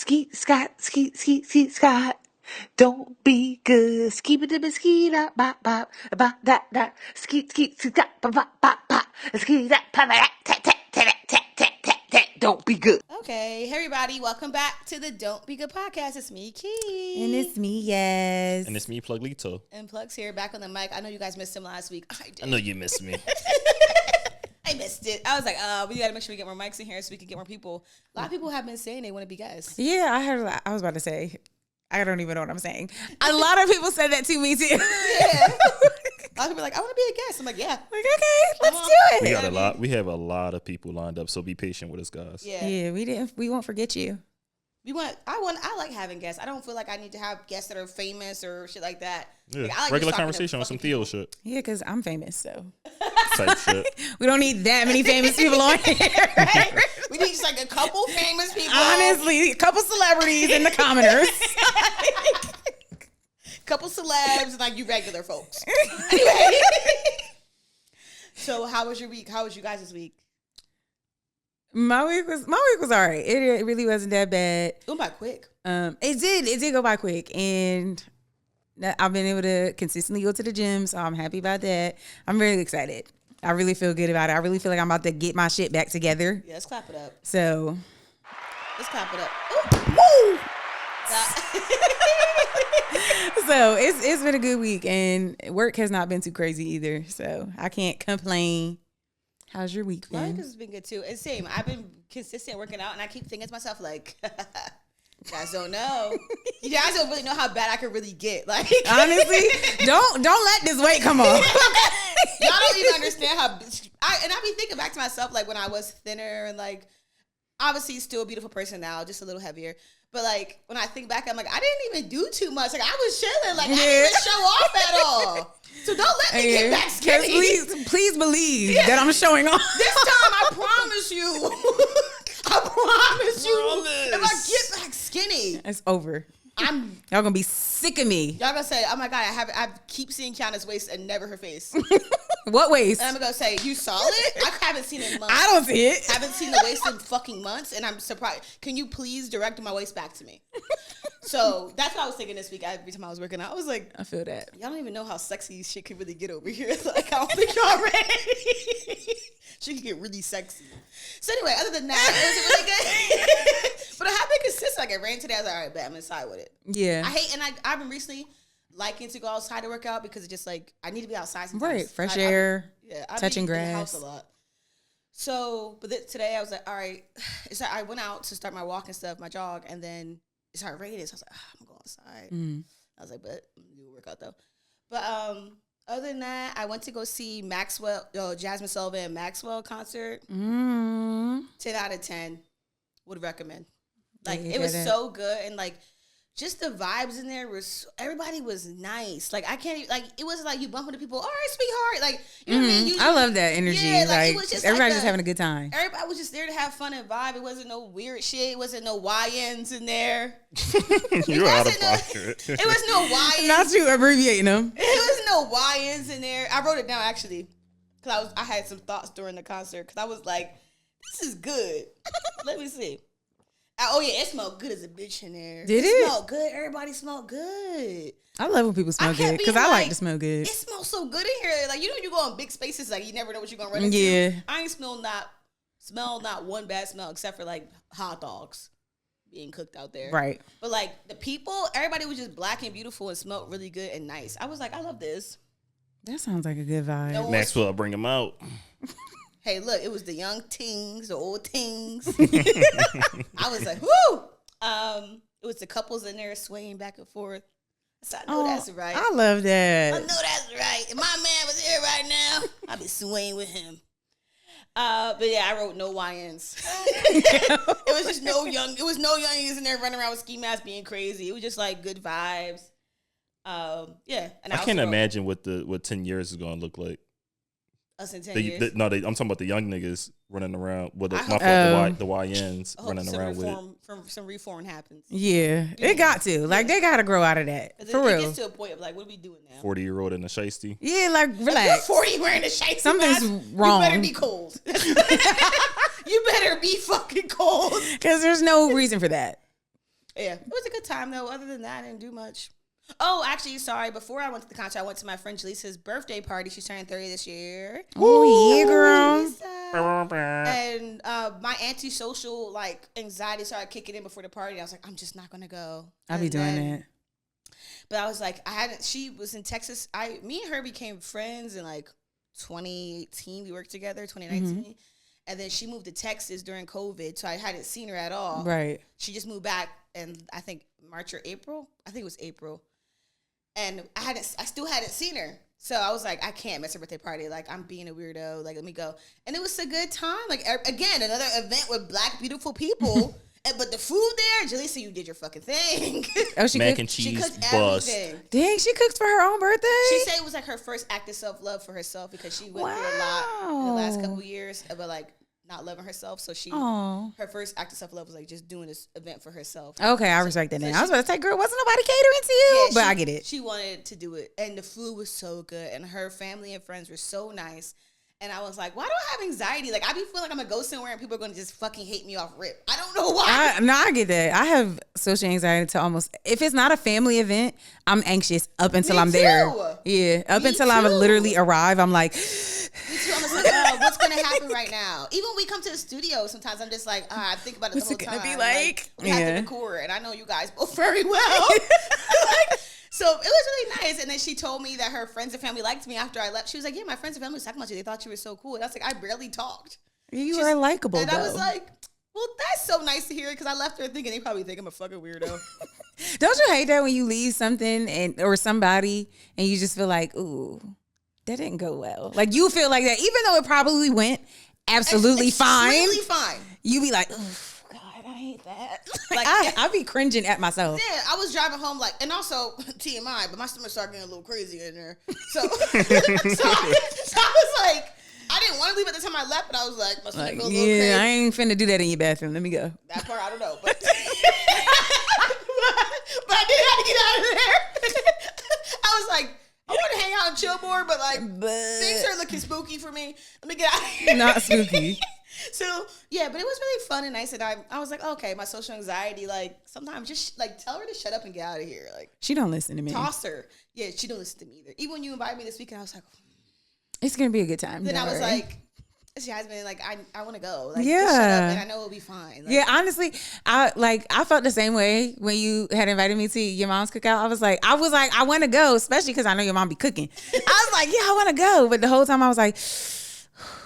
Skeet, Scott, skeet, skeet, skeet, Scott. Don't be good. Skeet, a skeet, bop, bop, bop, that, that. Skeet, skeet, skeet, bop, bop, bop, bop. Skeet, that, pop, tat, tat, tat, tat, tat, tat, tat, tat. Don't be good. Okay, hey everybody, welcome back to the Don't Be Good podcast. It's me, Key. And it's me, yes. And it's me, Plug Lito. And Plug's here, back on the mic. I know you guys missed him last week. I did. I know you missed me. I missed it. I was like, we got to make sure we get more mics in here so we can get more people. A lot of people have been saying they want to be guests. Yeah, I was about to say, I don't even know what I'm saying. A lot of people said that to me too. Yeah. A lot of people are like, I want to be a guest. I'm like, yeah. Like, okay, let's do it. We have a lot of people lined up, so be patient with us, guys. Yeah. We won't forget you. I like having guests. I don't feel like I need to have guests that are famous or shit like that. Yeah. Like, I like regular just talking conversation on some Theo shit. Yeah, because I'm famous, so. Type shit. We don't need that many famous people on here. Right? We need just like a couple famous people. Honestly, a couple celebrities and the commoners. Couple celebs and like you regular folks. Anyway. So how was your week? How was you guys this week? My week was all right. It really wasn't that bad. It went by quick. It did go by quick, and I've been able to consistently go to the gym, so I'm happy about that. I'm really excited. I really feel good about it. I really feel like I'm about to get my shit back together. Yeah, let's clap it up. So let's clap it up. Ooh. Woo! So it's been a good week, and work has not been too crazy either. So I can't complain. How's your week been? My week has been good too. It's same. I've been consistent working out, and I keep thinking to myself like, you guys don't know. You guys don't really know how bad I could really get. Like honestly, don't let this weight come on. Y'all don't even understand how. I be thinking back to myself like when I was thinner and like obviously still a beautiful person now, just a little heavier. But like when I think back, I'm like I didn't even do too much. Like I was chilling. Like I didn't even show off at all. So don't let me get back skinny. Please believe that I'm showing off. This time, I promise you. If I get back skinny, it's over. Y'all gonna be sick of me. Y'all gonna say, "Oh my god, I keep seeing Kiana's waist and never her face." What waist? And I'm gonna say, "You saw it? I haven't seen it in months. I don't see it. Haven't seen the waist in fucking months, and I'm surprised. Can you please direct my waist back to me?" So that's what I was thinking this week. Every time I was working out, I was like, I feel that. Y'all don't even know how sexy shit can really get over here. Like, I don't think y'all ready. She can get really sexy. So anyway, other than that, it was really good. But I have been consistent. Like, it rained today. I was like, all right, bet I'm inside with it. Yeah. I've been recently liking to go outside to work out because it's just like, I need to be outside sometimes. Right, fresh air, touching grass. In the house a lot. So, but today I was like, all right. So I went out to start my walk and stuff, my jog, and then it started raining. So I was like, I'm going to go outside. Mm. I was like, but I'm going to do a workout though. But other than that, I went to go see Jasmine Sullivan and Maxwell concert. 10 out of 10. Would recommend. Like, it was so good. And like, just the vibes in there everybody was nice. Like, I can't, like, it wasn't like you bump into people, all right, sweetheart. Like, you know what I mean? I love that energy. Yeah, like it was just everybody's just having a good time. Everybody was just there to have fun and vibe. It wasn't no weird shit. It wasn't no YNs in there. You're out of pocket. It was no YNs. Not you abbreviating them. It was no YNs in there. I wrote it down actually. Because I had some thoughts during the concert. Because I was like, this is good. Let me see. Oh, yeah, it smelled good as a bitch in there. Did it? It smelled good. Everybody smelled good. I love when people smell good because I like to smell good. It smells so good in here. Like, you know, you go in big spaces, like, you never know what you're going to run into. Yeah. I ain't smell not one bad smell except for, like, hot dogs being cooked out there. Right. But, like, the people, everybody was just black and beautiful and smelled really good and nice. I was like, I love this. That sounds like a good vibe. No Maxwell, bring him out. Hey, look, it was the young tings, the old tings. I was like, whoo! It was the couples in there swaying back and forth. So I know that's right. I love that. I know that's right. If my man was here right now, I'd be swaying with him. But yeah, I wrote no YNs. It was just no youngins in there running around with ski masks being crazy. It was just like good vibes. Yeah. And I can't imagine what 10 years is going to look like. Us in 10 years? I'm talking about the young niggas running around with the YNs running around with. Some reform happens. Yeah, it got to. Like, they got to grow out of that. For real. It gets to a point of like, what are we doing now? 40-year-old in a shiesty. Yeah, like, relax. 40 wearing a shiesty. Something's wrong. You better be cold. You better be fucking cold. Because there's no reason for that. Yeah, it was a good time though. Other than that, I didn't do much. Oh, actually, sorry. Before I went to the concert, I went to my friend Jaleesa's birthday party. She's turning 30 this year. Oh, yeah, girl. And my antisocial like anxiety started kicking in before the party. I was like, I'm just not gonna go. I'll be doing that. But I was like, she was in Texas. Me and her became friends in like 2018. We worked together, 2019. Mm-hmm. And then she moved to Texas during COVID, so I hadn't seen her at all. Right. She just moved back in, I think, March or April. I think it was April. And I still hadn't seen her. So I was like, I can't miss her birthday party. Like, I'm being a weirdo. Like, let me go. And it was a good time. Like, again, another event with Black, beautiful people. But the food there, Jaleesa, you did your fucking thing. Oh, she mac cooked? and cheese, she cooked bust. everything. Dang, she cooked for her own birthday? She said it was like her first act of self-love for herself because she went through a lot in the last couple of years about like not loving herself. So her first act of self-love was like just doing this event for herself. Okay, I respect that. I was about to say, girl, wasn't nobody catering to you? But I get it. She wanted to do it. And the food was so good. And her family and friends were so nice. And I was like, why do I have anxiety? Like, I be feeling like I'm going to go somewhere and people are going to just fucking hate me off rip. I don't know why. I get that. I have social anxiety to almost, if it's not a family event, I'm anxious up until I'm there. Yeah, until I literally arrive, I'm like. Me too. I'm just like, oh, what's going to happen right now? Even when we come to the studio, sometimes I'm just like, I think about it the whole time. What's it going to be like? We have to record, and I know you guys both very well. So it was really nice. And then she told me that her friends and family liked me after I left. She was like, yeah, my friends and family was talking about you. They thought you were so cool. And I was like, I barely talked. You were likable, and though. I was like, well, that's so nice to hear because I left her thinking they probably think I'm a fucking weirdo. Don't you hate that when you leave something or somebody and you just feel like, ooh, that didn't go well? Like you feel like that, even though it probably went absolutely fine. You be like, oh, God, I hate that. Like I be cringing at myself. Yeah, I was driving home like, and also TMI, but my stomach started getting a little crazy in there. So, so I was like, I didn't want to leave at the time I left, but I was like, my stomach go a little crazy. I ain't finna do that in your bathroom. Let me go. That part I don't know, but but I did have to get out of there. I was like, I want to hang out and chill more, but like things are looking spooky for me. Let me get out of here. Not spooky. So yeah, but it was really fun and nice, and I was like, okay, my social anxiety, like sometimes just like tell her to shut up and get out of here. Like she don't listen to me. Toss her. Yeah, she don't listen to me either. Even when you invited me this weekend, I was like, it's gonna be a good time. Then I was like, Jasmine, like I want to go. Like, yeah, just shut up and I know it'll be fine. Like, yeah, honestly, I felt the same way when you had invited me to your mom's cookout. I was like, I want to go, especially because I know your mom be cooking. I was like, yeah, I want to go, but the whole time I was like.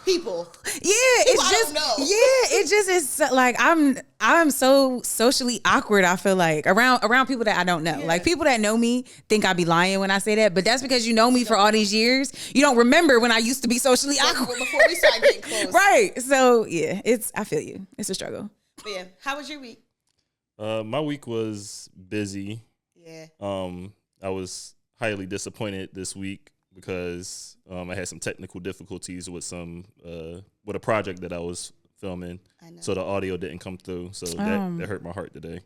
People. Yeah, it's just it just is like I'm so socially awkward. I feel like around people that I don't know. Yeah. Like people that know me think I be lying when I say that, but that's because you know me for all these years. You don't remember when I used to be socially awkward before we started getting close. Right. So yeah, I feel you. It's a struggle. But yeah, how was your week? My week was busy. Yeah. I was highly disappointed this week because I had some technical difficulties with with a project that I was filming. I know. So the audio didn't come through. So that hurt my heart today.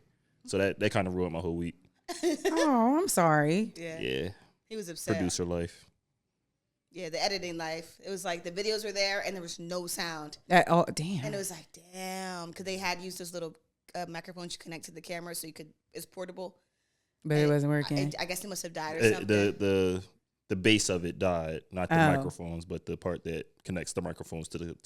So that kind of ruined my whole week. Oh, I'm sorry. Yeah. He was upset. Producer life. Yeah, the editing life. It was like the videos were there and there was no sound. Oh, damn. And it was like, damn. Because they had used those little microphones you connect to the camera so it's portable. But it wasn't working. I guess it must have died or something. The base of it died, not the microphones, but the part that connects the microphones to the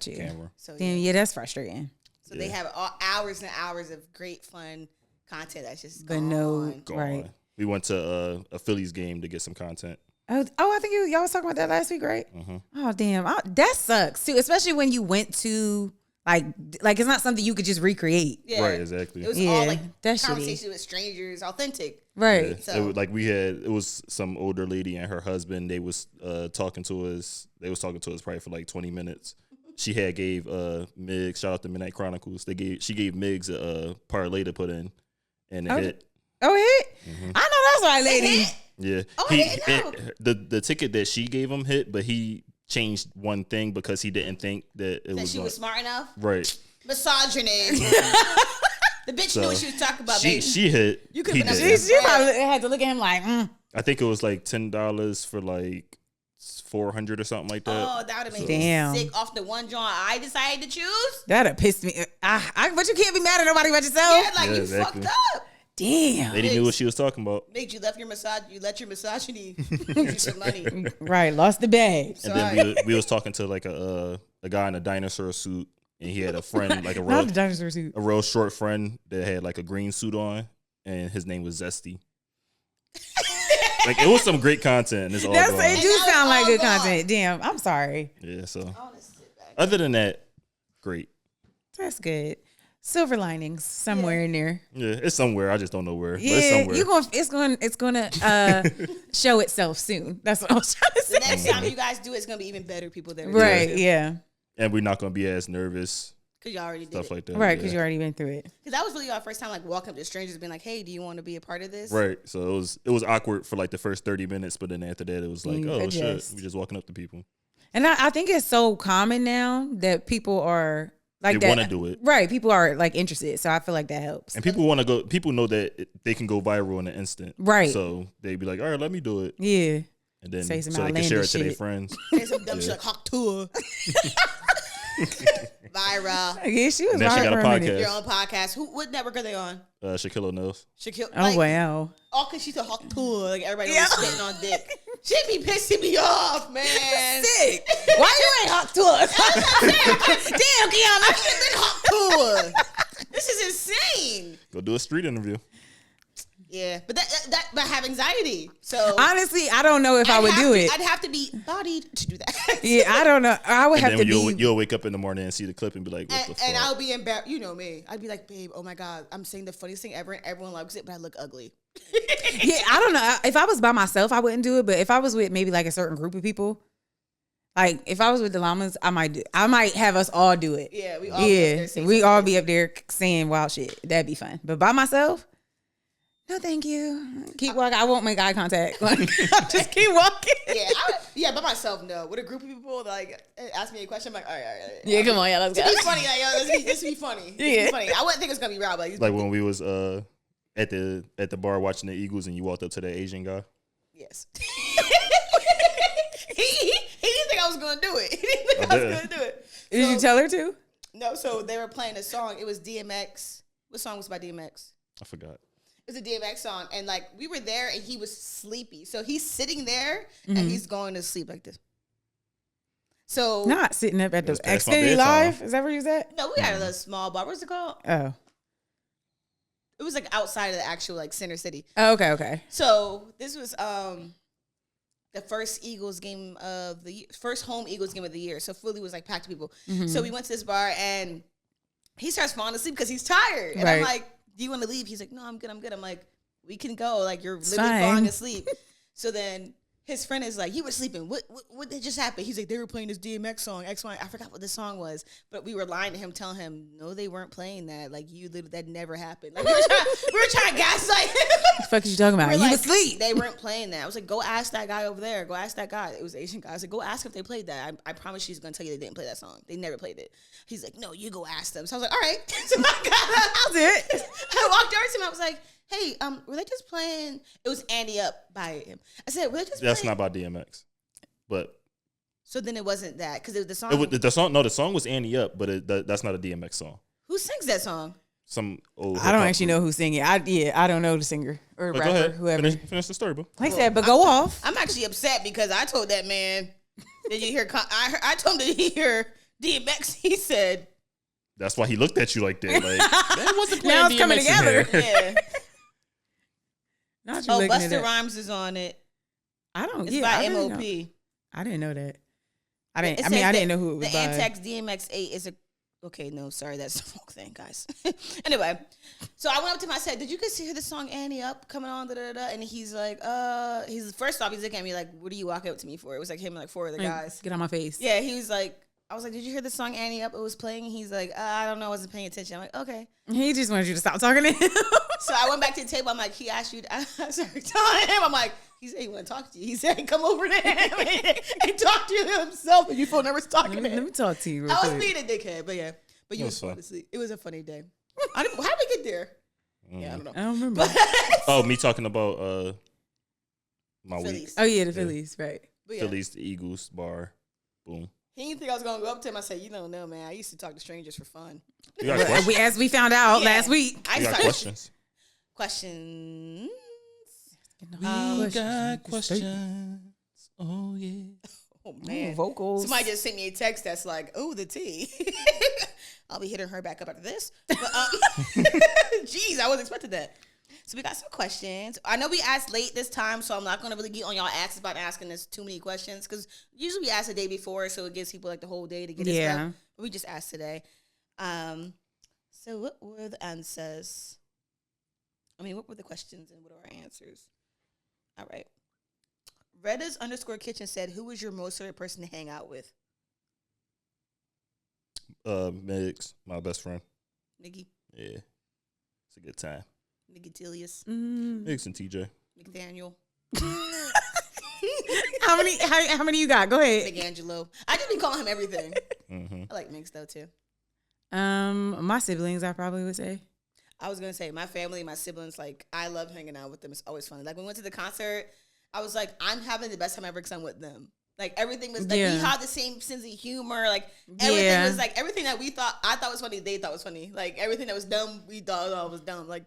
camera. So yeah, that's frustrating. So they have hours and hours of great fun content that's just gone. Right. We went to a Phillies game to get some content. Oh, I think y'all was talking about that last week, right? Mm-hmm. Oh, damn, that sucks too, especially when you went to. Like it's not something you could just recreate. Yeah. Right, exactly. It was all like conversation with strangers, authentic. Right. Yeah. So it was some older lady and her husband. They was talking to us. They was talking to us probably for like 20 minutes. She had gave Migs, shout out to Midnight Chronicles. She gave Migs a parlay to put in, and it hit. Oh, it hit. Mm-hmm. I know that's right, lady. Yeah. Oh, the ticket that she gave him hit, but he changed one thing because he didn't think that she was smart enough. Right. Misogyny. The bitch knew what she was talking about. She hit. You could. She probably had to look at him like. I think it was like $10 for like 400 or something like that. Oh, that would have made me sick off the one joint I decided to choose. That'd have pissed me. But you can't be mad at nobody but yourself. Yeah, like you fucked up. Damn. Lady knew what she was talking about. Made you left your massage. You let your misogyny lose you some money. Right, lost the bag. And then we was talking to like a guy in a dinosaur suit, and he had a friend like Not the dinosaur suit. a real short friend that had like a green suit on, and his name was Zesty. Like it was some great content. And it's all gone. It do sound like good content. Damn, I'm sorry. Yeah. So other than that, great. That's good. Silver linings somewhere in there. Yeah, it's somewhere. I just don't know where. But Yeah, it's somewhere. it's gonna show itself soon. That's what I was trying to say. The next time you guys do it, it's gonna be even better people there. Right? Yeah. And we're not gonna be as nervous. Because you already did Stuff it. like that. Right, because you already been through it. Because that was really our first time, like walking up to strangers, being like, "Hey, do you want to be a part of this?" Right. So it was awkward for like the first 30 minutes, but then after that, it was like, You oh adjust. shit, we just walking up to people. And I think it's so common now that people are like They that. want to do it. Right, people are like interested, so I feel like that helps. And people want to go. People know that they can go viral in an instant. Right. So they be like, all right, let me do it, Yeah. and then Say some so they can share it outlandish to their shit. friends. Say some dumb shit like Hawk Tour. Viral. Yeah, she was And then she right got for a a minute. podcast. Your own podcast. What network are they on? Shaquille O'Neal's. Shaquille. Oh like, wow. all because she's a Hawk Tour. Like everybody was spitting on dick. She be pissing me off, man. Sick. Why you ain't hot to us? Damn, Kiana. I should have been Hawk Tour. This is insane. Go do a street interview. Yeah, but but I have anxiety. So Honestly, I don't know if I would do it. I'd have to be bodied to do that. Yeah, I don't know. I would And have then to be. you'll wake up in the morning and see the clip and be like, what the fuck? And I'll be embarrassed. You know me. I'd be like, babe, oh my God, I'm saying the funniest thing ever and everyone loves it, but I look ugly. Yeah, I don't know. If I was by myself, I wouldn't do it. But if I was with maybe like a certain group of people, like if I was with the llamas, I might have us all do it. Yeah, we all be up there saying we all something. be up there saying wild shit. That'd be fun. But by myself, no, thank you. Keep walking. I won't make eye contact. Like, I'll just keep walking. Yeah, by myself, no. With a group of people, like, ask me a question, I'm like, all right. Yeah, come on, yeah, let's go. It's funny, like, yo, this be funny. This be funny. I wouldn't think it's gonna be Rob. Like when we was at the bar watching the Eagles and you walked up to that Asian guy. Yes. he didn't think I was gonna do it. He didn't think I was gonna do it. Did you tell her to? No, so they were playing a song. It was DMX. What song was by DMX? I forgot. It was a DMX song, and like we were there, and he was sleepy. So he's sitting there, and he's going to sleep like this. So Not sitting up at the That's past my Xfinity bedtime. Live. Is that where you was at? no, we had a little small bar. What's it called? Oh. It was like outside of the actual like center city. Oh, okay. So this was the first Eagles game of the first home Eagles game of the year. So fully was like packed with people. So we went to this bar, and he starts falling asleep because he's tired, and I'm Right. like, "Do you want to leave?" He's like, "No, I'm good. I'm good." I'm like, "We can go. Like you're literally fine. falling asleep." So then his friend is like, "You were sleeping. What did just happen?" He's like, "They were playing this DMX song. X, Y." I forgot what the song was, but we were lying to him, telling him, "No, they weren't playing that. Like you literally, that never happened." Like we were trying to gaslight him. What the fuck is you talking about? We're You like, was asleep. They weren't playing that. I was like, go ask that guy over there. Go ask that guy. It was an Asian guy. I was like, go ask if they played that. I promise she's gonna tell you they didn't play that song. They never played it. He's like, no, you go ask them. So I was like, all right. So I walked over to him. I was like, hey, were they just playing? It was Andy Up by him. I said, were they just That's playing? not by DMX, but So then it wasn't that because the song. the song was Annie Up, but that's not a DMX song. Who sings that song? Some old. I don't actually know who's singing. I don't know the singer or But rapper, go ahead, whoever. finish the story, bro. Like I said, but go off. I'm actually upset because I told that man. Did you hear? I told him to hear DMX. He said, That's why he looked at you like that. Like that wasn't playing Now it's coming DMX in together. there. yeah. Not you Oh, looking at Busta it. Rhymes is on it. I don't. It's Yeah, by I didn't MOP. know. I didn't know that. I It didn't. I mean, says I didn't that know who it was the by. Antex DMX8 is a. Okay, no, sorry, that's the wrong thing, guys. Anyway, so I went up to him. I said, "Did you guys hear the song Annie Up coming on?" Da, da, da? And he's like, he's first off, he's looking at me like, "What are you walking up to me for?" It was like him and like four other guys. Get on my face. Yeah, he was like, I was like, "Did you hear the song Annie Up? It was playing." And he's like, "I don't know, I wasn't paying attention." I'm like, "Okay." He just wanted you to stop talking to him. So I went back to the table. I'm like, he asked you. I started telling him. I'm like, he said he want to talk to you. He said, come over to him and talk to himself. And you feel nervous talking to him. Let me talk to you real I was quick. being a dickhead, but yeah. But you was fun. fun to see. It was a funny day. How did we get there? Yeah, I don't know. I don't remember. Oh, me talking about my week. Phillies. Oh yeah, the Phillies, right? But yeah, Phillies, the Eagles, bar, boom. he didn't think I was gonna go up to him. I said, you don't know, man. I used to talk to strangers for fun. You got questions? As we found out Yeah. last week. I You got started- questions? Questions. We got questions. Oh, yeah. Oh, man. Vocals. Somebody just sent me a text that's like, oh, the tea. I'll be hitting her back up after this. But, jeez, I wasn't expecting that. So we got some questions. I know we asked late this time, so I'm not going to really get on y'all asses about asking us too many questions, because usually we ask the day before, so it gives people like the whole day to get it stuff. But we just asked today. So what were the answers? What were the questions and what are our answers? All right. Redders_kitchen said, who was your most favorite person to hang out with? Megs, my best friend. Miggy. Yeah. It's a good time. Miggitilius. Megs and TJ. McDaniel. How many you got? Go ahead. McAngelo. I just be calling him everything. Mm-hmm. I like Miggs though too. My siblings, I probably would say. I was gonna say my family, my siblings, like I love hanging out with them. It's always fun. Like when we went to the concert, I was like, I'm having the best time ever because I'm with them. Like everything was like we had the same sense of humor. Like everything was like everything that I thought was funny, they thought was funny. Like everything that was dumb, we thought was dumb. Like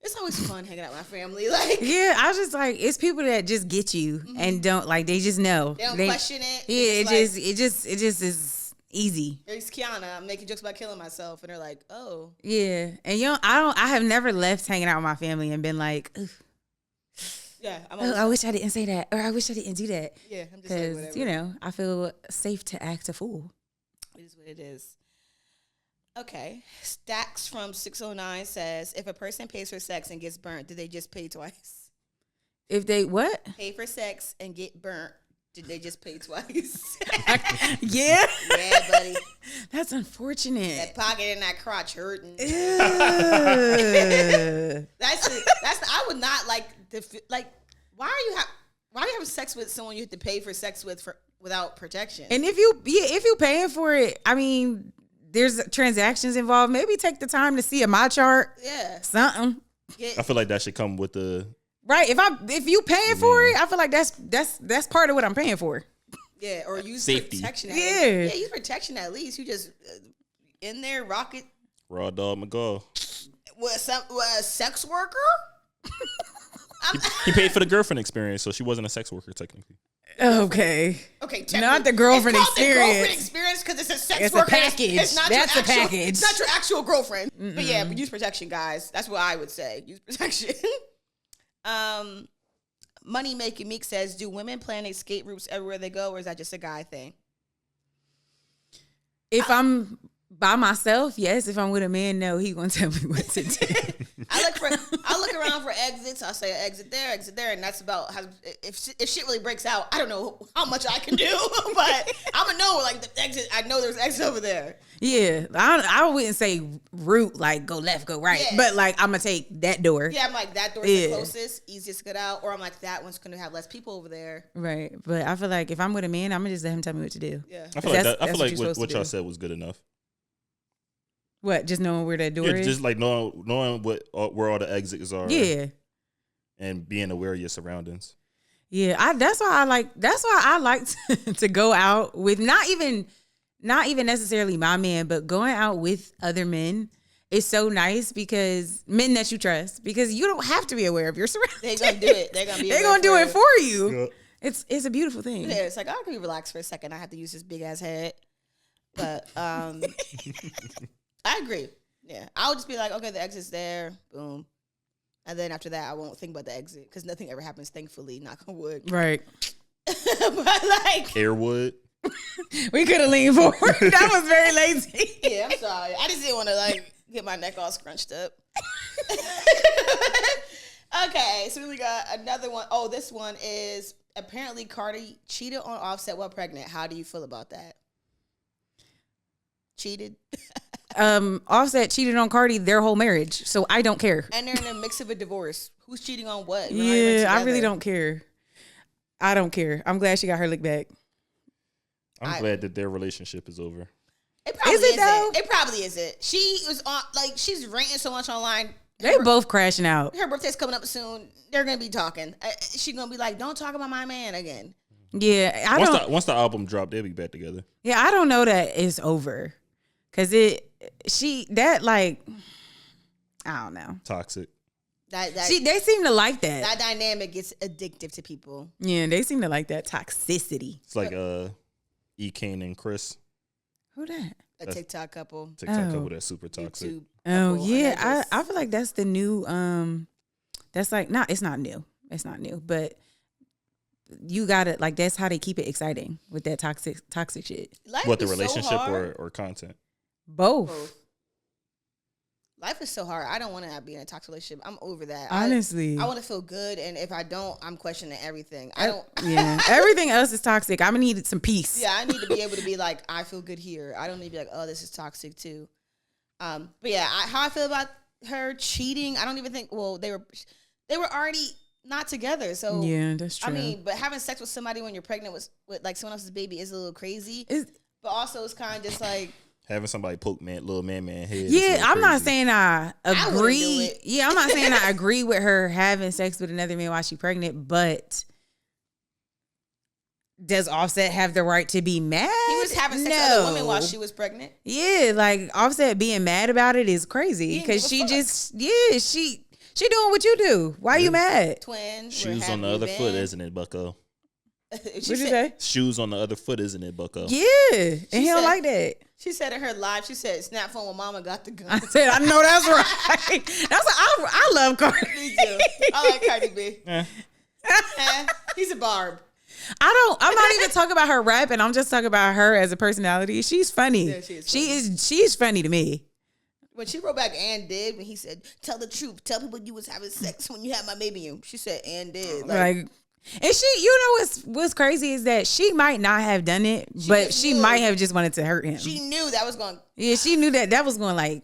it's always fun hanging out with my family. Like I was just like, it's people that just get you and don't like they just know. They don't question it. Yeah, it just is easy. There's Kiana. I'm making jokes about killing myself, and they're like, "Oh, yeah." And I have never left hanging out with my family and been like, ugh. Yeah, I wish I didn't say that, or I wish I didn't do that. Yeah, I'm just like, whatever. I feel safe to act a fool. It is what it is. Okay. Stacks from 609 says, if a person pays for sex and gets burnt, do they just pay twice? If they what? Pay for sex and get burnt, did they just pay twice? Yeah. Yeah, buddy. That's unfortunate. That pocket and that crotch hurting. I would not like why are you having sex with someone you have to pay for sex with without protection? And if you paying for it, there's transactions involved. Maybe take the time to see a my chart. Yeah. Something. I feel like that should come with the right. If you paying for it, I feel like that's part of what I'm paying for. Yeah, or use safety. Protection. Use protection at least. You just in there, rocket. Raw dog McGaw. What a sex worker? He paid for the girlfriend experience, so she wasn't a sex worker technically. Okay. Okay. Not the girlfriend experience. The girlfriend experience because it's a sex worker. It's a package. It's not That's your a package. It's not your actual girlfriend. Mm-mm. But yeah, use protection, guys. That's what I would say. Use protection. Money Making Meek says, do women plan escape routes everywhere they go, or is that just a guy thing? If I'm by myself, yes. If I'm with a man, no, he gonna tell me what to do. I look around for exits. I say exit there, and that's about how. If shit really breaks out, I don't know how much I can do, but I'm gonna know like the exit. I know there's exit over there. Yeah, I wouldn't say route like go left, go right, but like I'm gonna take that door. Yeah, I'm like that door's the closest, easiest to get out, or I'm like that one's gonna have less people over there. Right, but I feel like if I'm with a man, I'm gonna just let him tell me what to do. Yeah, I feel like what y'all said was good enough. What? Just knowing where that door is? Just like knowing where all the exits are. Yeah. And being aware of your surroundings. Yeah, that's why I like to go out with not even necessarily my man, but going out with other men is so nice because men that you trust, because you don't have to be aware of your surroundings. They're gonna do it. They're gonna do it for you. Yeah. It's a beautiful thing. Yeah, it's like I can relax for a second. I have to use this big ass head, but I agree. Yeah, I'll just be like, okay, the exit's there, boom, and then after that, I won't think about the exit because nothing ever happens. Thankfully, knock on wood. Right. But like Airwood. We could have leaned forward. That was very lazy. Yeah, I'm sorry. I just didn't want to like get my neck all scrunched up. Okay, so we got another one. Oh, this one is apparently Cardi cheated on Offset while pregnant. How do you feel about that? Cheated? Offset cheated on Cardi their whole marriage, so I don't care. And they're in the mix of a divorce. Who's cheating on what? Yeah, I really don't care. I don't care. I'm glad she got her lick back. I'm glad that their relationship is over. It probably isn't. Though? It probably isn't. She was on she's ranting so much online. They both crashing out. Her birthday's coming up soon. They're gonna be talking. She's gonna be like, "Don't talk about my man again." Yeah, once the album dropped, they'll be back together. Yeah, I don't know that it's over, cause I don't know. Toxic. They seem to like that. That dynamic gets addictive to people. Yeah, they seem to like that toxicity. It's like E. Kane and Chris. Who that? A TikTok couple. Couple that's super toxic. YouTube Oh couple. yeah, I feel like that's the new. That's like it's not new. It's not new, but you gotta like that's how they keep it exciting with that toxic shit. Life What, the is so relationship hard. or content? Both. Life is so hard. I don't want to be in a toxic relationship. I'm over that. Honestly, I want to feel good, and if I don't, I'm questioning everything. I don't. Yeah, everything else is toxic. I'm gonna need some peace. Yeah, I need to be able to be like, I feel good here. I don't need to be like, oh, this is toxic too. But yeah, how I feel about her cheating, I don't even think. Well, they were already not together. So yeah, that's true. I mean, but having sex with somebody when you're pregnant with like someone else's baby is a little crazy. But also, it's kind of just like. Having somebody poke little man head. Yeah, I'm not crazy. saying I agree. I I'm not saying I agree with her having sex with another man while she's pregnant, but does Offset have the right to be mad? He was having sex with other women while she was pregnant. Yeah, like Offset being mad about it is crazy because she doing what you do. Why you mad? Twin. Shoes on the other foot, isn't it, Bucko? What'd you say? Shoes on the other foot, isn't it, Bucko? Yeah, and he don't like that. She said in her live, she said, snap phone when mama got the gun. I said, I know that's right. That's what I love Cardi. Me too. I like Cardi B. He's a barb. I'm not even talking about her rapping. I'm just talking about her as a personality. She's funny. Yeah, she is funny. She's funny to me. When she wrote back and did, when he said, tell the truth. Tell people you was having sex when you had my baby in you. She said and did. Like and she, you know what's crazy is that she might not have done it, but she might have just wanted to hurt him. She knew that was going. Yeah, she knew that was going like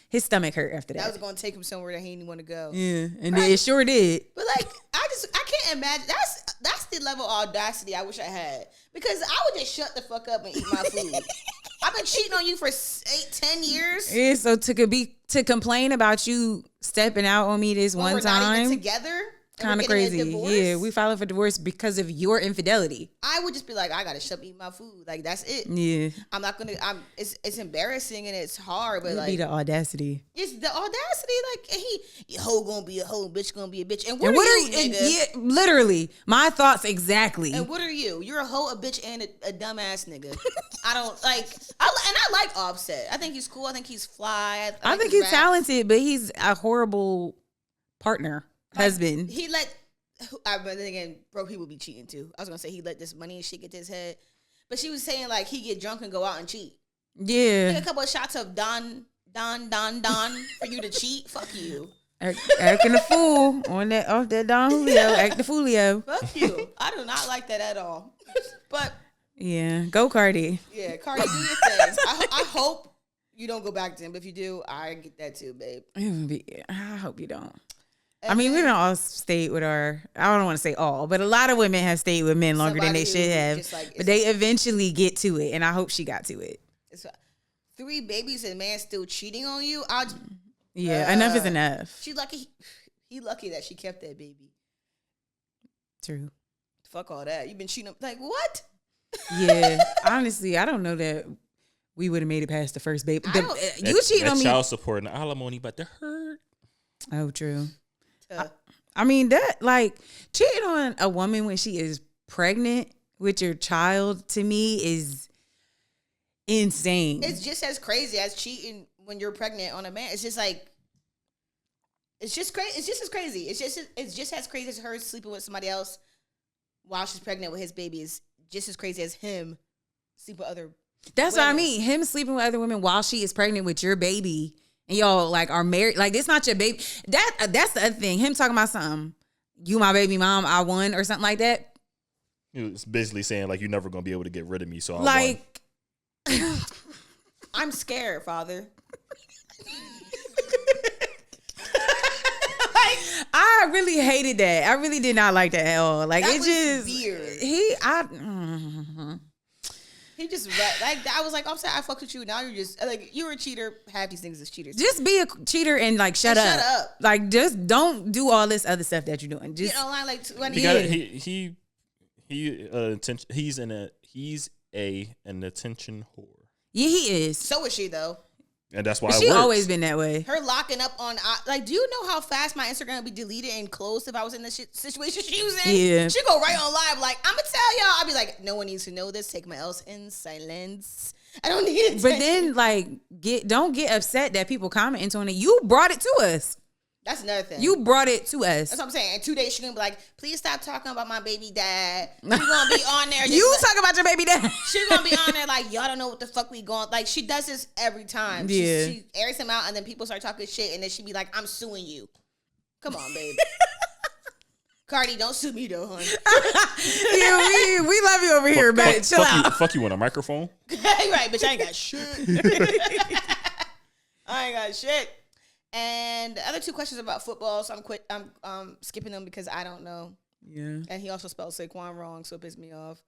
his stomach hurt after that. That was going to take him somewhere that he didn't want to go. Yeah, and it sure did. But like, I can't imagine. That's the level of audacity I wish I had, because I would just shut the fuck up and eat my food. I've been cheating on you for 8-10 years. Yeah, so to complain about you stepping out on me this one we're time, not even together. Kind of crazy. Yeah, we filed for divorce because of your infidelity. I would just be like, I gotta shut up eat my food. Like that's it. Yeah, I'm not gonna. It's embarrassing and it's hard, but it'd like be the audacity. it's the audacity. Like your hoe gonna be a hoe, bitch gonna be a bitch. And what And are what you, are nigga? yeah, literally my thoughts exactly. And what are you? You're a hoe, a bitch, and a dumbass nigga. I don't like. I like Offset. I think he's cool. I think he's fly. I think he's talented, but he's a horrible partner, husband. He let. But then again, broke people be cheating too. I was gonna say he let this money and shit get to his head, but she was saying like he get drunk and go out and cheat. Yeah, Take a couple of shots of Don for you to cheat. Fuck you. Acting a fool on that off that Don Julio, act the foolio. Fuck you. I do not like that at all. But yeah, go Cardi. yeah, Cardi, do your thing. I hope you don't go back to him. But if you do, I get that too, babe. I hope you don't. I mean, women all stayed with I don't want to say all, but a lot of women have stayed with men longer than they should have. Like, but they eventually get to it, and I hope she got to it. It's 3 babies and a man still cheating on you. Yeah, enough is enough. She lucky. He lucky that she kept that baby. True. Fuck all that. You've been cheating. Like what? Yeah, honestly, I don't know that we would have made it past the first baby. You cheating on me. Child support and alimony about to hurt. Oh, true. I mean, that like cheating on a woman when she is pregnant with your child to me is insane. It's just as crazy as cheating when you're pregnant on a man. It's just like it's just crazy. It's just as crazy. It's just as crazy as her sleeping with somebody else while she's pregnant with his baby is just as crazy as him sleeping with other. That's women. what I mean. Him sleeping with other women while she is pregnant with your baby. And y'all like are married, like it's not your baby. That's the other thing. Him talking about something, you my baby mom, I won or something like that. It's basically saying like you're never gonna be able to get rid of me, so I like won. I'm scared, father. I really hated that. I really did not like that at all. Like that it was just weird. He just like I was like, I'm sorry, I fucked with you. Now you're just like you were a cheater. Half these things is cheaters. Just be a cheater and like shut up. Like just don't do all this other stuff that you're doing. Just get online like when he's an attention whore. Yeah, he is. So is she though. And that's why She always been that way. Her locking up on like, do you know how fast my Instagram would be deleted and closed if I was in the situation she was in? Yeah. She'd go right on live like, I'm gonna tell y'all. I'd be like, no one needs to know this. Take my else in silence. I don't need it. But then like don't get upset that people commenting on it. You brought it to us. That's another thing. You brought it to us. That's what I'm saying. In 2 days, she's gonna be like, please stop talking about my baby dad. She's gonna be on there. You talk about your baby dad. She's gonna be on there like, y'all don't know what the fuck we going. Like, she does this every time. Yeah. She airs him out, and then people start talking shit, and then she be like, I'm suing you. Come on, babe. Cardi, don't sue me though, honey. Yeah, we love you over here, but chill out. Fuck you on a microphone. Right, bitch, I ain't got shit. I ain't got shit. And the other 2 questions about football, so I'm skipping them because I don't know. Yeah. And he also spelled Saquon wrong, so it pissed me off.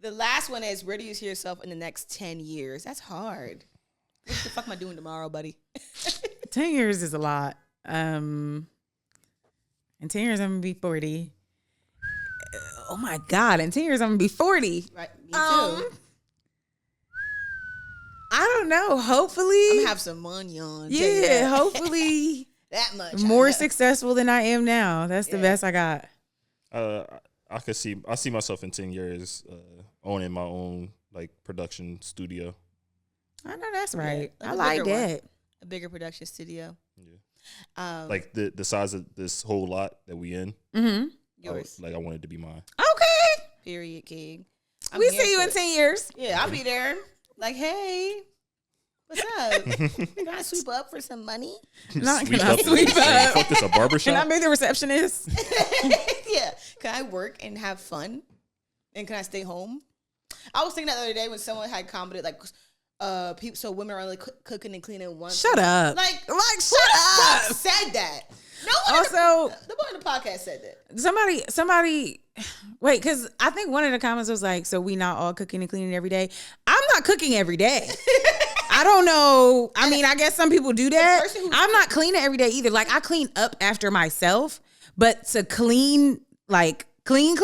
The last one is, where do you see yourself in the next 10 years? That's hard. What the fuck am I doing tomorrow, buddy? 10 years is a lot. In 10 years, I'm gonna be 40. Oh my God, in 10 years, I'm gonna be 40. Right, me too. I don't know. Hopefully. I'm gonna have some money on. Yeah, hopefully. That much. More successful than I am now. That's the best I got. I see myself in 10 years owning my own like production studio. I know that's right. Yeah, I like that. A bigger production studio. Yeah. Like the size of this whole lot that we in. Mm-hmm. Yours. I want it to be mine. Okay. Period, King. We see you in 10 years. Yeah, I'll be there. Like, hey, what's up? Can I sweep up for some money? Not Sweep can I up. sweep up. Fuck this, a barbershop? Can I be the receptionist? Yeah. Can I work and have fun? And can I stay home? I was thinking that the other day when someone had commented like, people, so women are only cooking and cleaning once. Shut up. Like shut up. said that. No one Also, the boy in the podcast said that. Somebody, wait, because I think one of the comments was like, so we not all cooking and cleaning every day. I'm not cooking every day. I don't know. I mean, I guess some people do that. I'm not cleaning every day either. Like, I clean up after myself, but to clean, like, clean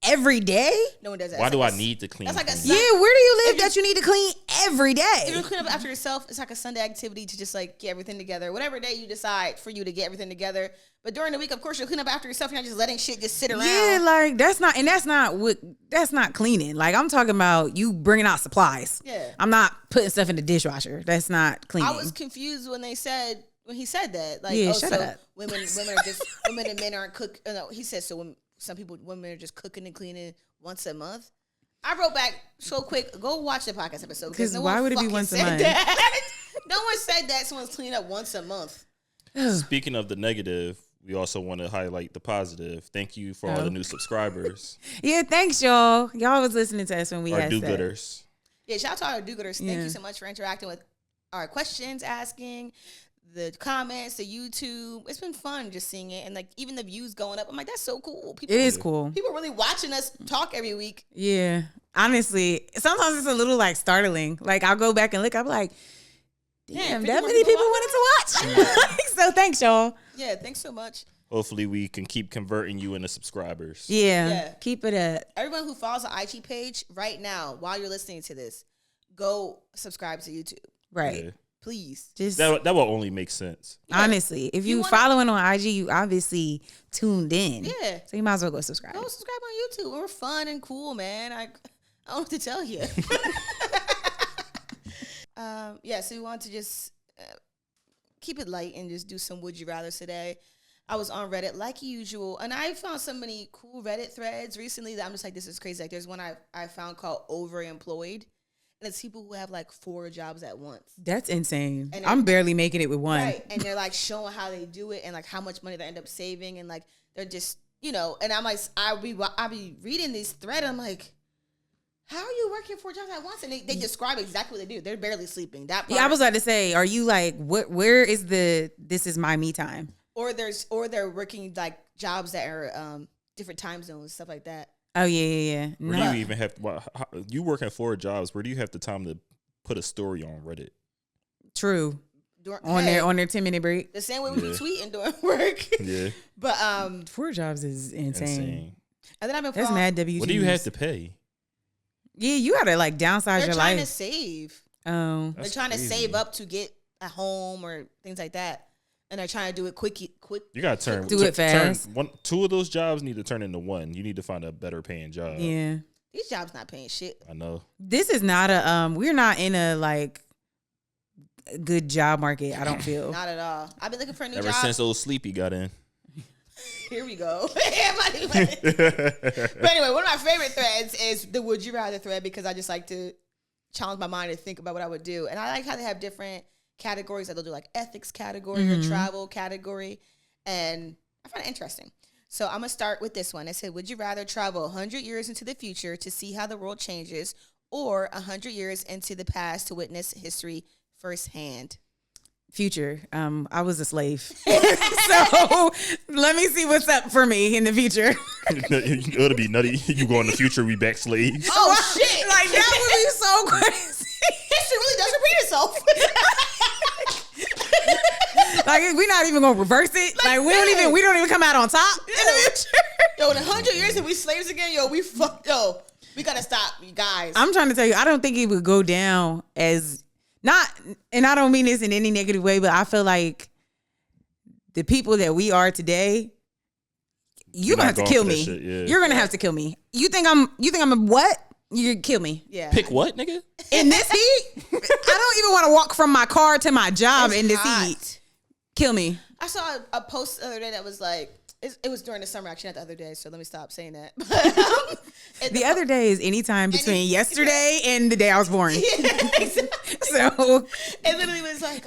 every day? No one does that. Why do I need to clean? That's like a Yeah, where do you live that you need to clean every day? If you clean up after yourself, it's like a Sunday activity to just like get everything together. Whatever day you decide for you to get everything together. But during the week, of course, you'll clean up after yourself. You're not just letting shit just sit around. Yeah, like that's not cleaning. Like I'm talking about you bringing out supplies. Yeah. I'm not putting stuff in the dishwasher. That's not cleaning. I was confused when he said that. Like, Yeah, oh, shut so up. women are just women and men aren't cook. No, he said so. Women are just cooking and cleaning once a month. I wrote back so quick. Go watch the podcast episode because why would it be once a month? That. No one said that someone's cleaning up once a month. Speaking of the negative, we also want to highlight the positive. Thank you for all the new subscribers. Yeah, thanks, y'all. Y'all was listening to us when we Our had do-gooders. Yeah, shout out to our do-gooders. Thank you so much for interacting with our questions, asking, the comments, the YouTube. It's been fun just seeing it. And like even the views going up. I'm like, that's so cool. It is cool. People are really watching us talk every week. Yeah. Honestly, sometimes it's a little like startling. Like I'll go back and look, I'm like, damn, that many people wanted to watch. So thanks, y'all. Yeah, thanks so much. Hopefully we can keep converting you into subscribers. Yeah. Keep it up. Everyone who follows the IG page right now, while you're listening to this, go subscribe to YouTube. Right. Yeah. Please. Just That will only make sense. honestly, if you following on IG, you obviously tuned in. Yeah. So you might as well go subscribe. Go subscribe on YouTube. We're fun and cool, man. I don't know what to tell you. So we want to just keep it light and just do some would you rather today. I was on Reddit like usual, and I found so many cool Reddit threads recently that I'm just like, this is crazy. Like there's one I found called Overemployed. And it's people who have like 4 jobs at once. That's insane. And I'm barely making it with one. Right. And they're like showing how they do it and like how much money they end up saving. And like, they're just, and I'm like, I'll be reading these threads. I'm like, how are you working 4 jobs at once? And they describe exactly what they do. They're barely sleeping. That part, Yeah, I was about to say, are you like, where is this is my me time? Or they're working like jobs that are different time zones, stuff like that. Oh yeah. Where do you even have you work at 4 jobs? Where do you have the time to put a story on Reddit? True. On their 10-minute break. The same way we be tweeting during work. Yeah. But 4 jobs is insane. And then I've been That's mad WTs. What do you have to pay? Yeah, you gotta like downsize They're your trying life. to save. Oh, They're trying to save up to get a home or things like that, and they're trying to do it quick. You gotta turn Do it fast. Two of those jobs need to turn into one. You need to find a better paying job. yeah. These jobs not paying shit. I know. This is not a we're not in a like good job market, I don't feel. Not at all. I've been looking for a new Ever job. since old Sleepy got in. Here we go. But anyway, one of my favorite threads is the Would You Rather thread because I just like to challenge my mind to think about what I would do. And I like how they have different categories that they'll do, like ethics category or travel category. And I find it interesting. So I'm going to start with this one. It said, would you rather travel 100 years into the future to see how the world changes or 100 years into the past to witness history firsthand? Future. I was a slave. So let me see what's up for me in the future. It'll be nutty. You go in the future, we back slaves. Oh, shit. Like that would be so crazy. History really does repeat itself. Like we're not even gonna reverse it. Like we don't even come out on top in the future. Yo, in 100 years, if we slaves again, we gotta stop, you guys. I'm trying to tell you, I don't think it would go down as not, and I don't mean this in any negative way, but I feel like the people that we are today, you're gonna have to kill me. Shit, yeah. You're gonna have to kill me. You think I'm a what? You kill me. Yeah. Pick what, nigga? In this heat? I don't even want to walk from my car to my job in this hot. heat. Kill me. I saw a post the other day that was like, it was during the summer, actually, not the other day, so let me stop saying that. The other day is any time between yesterday and the day I was born. Yeah, exactly. So it literally was like,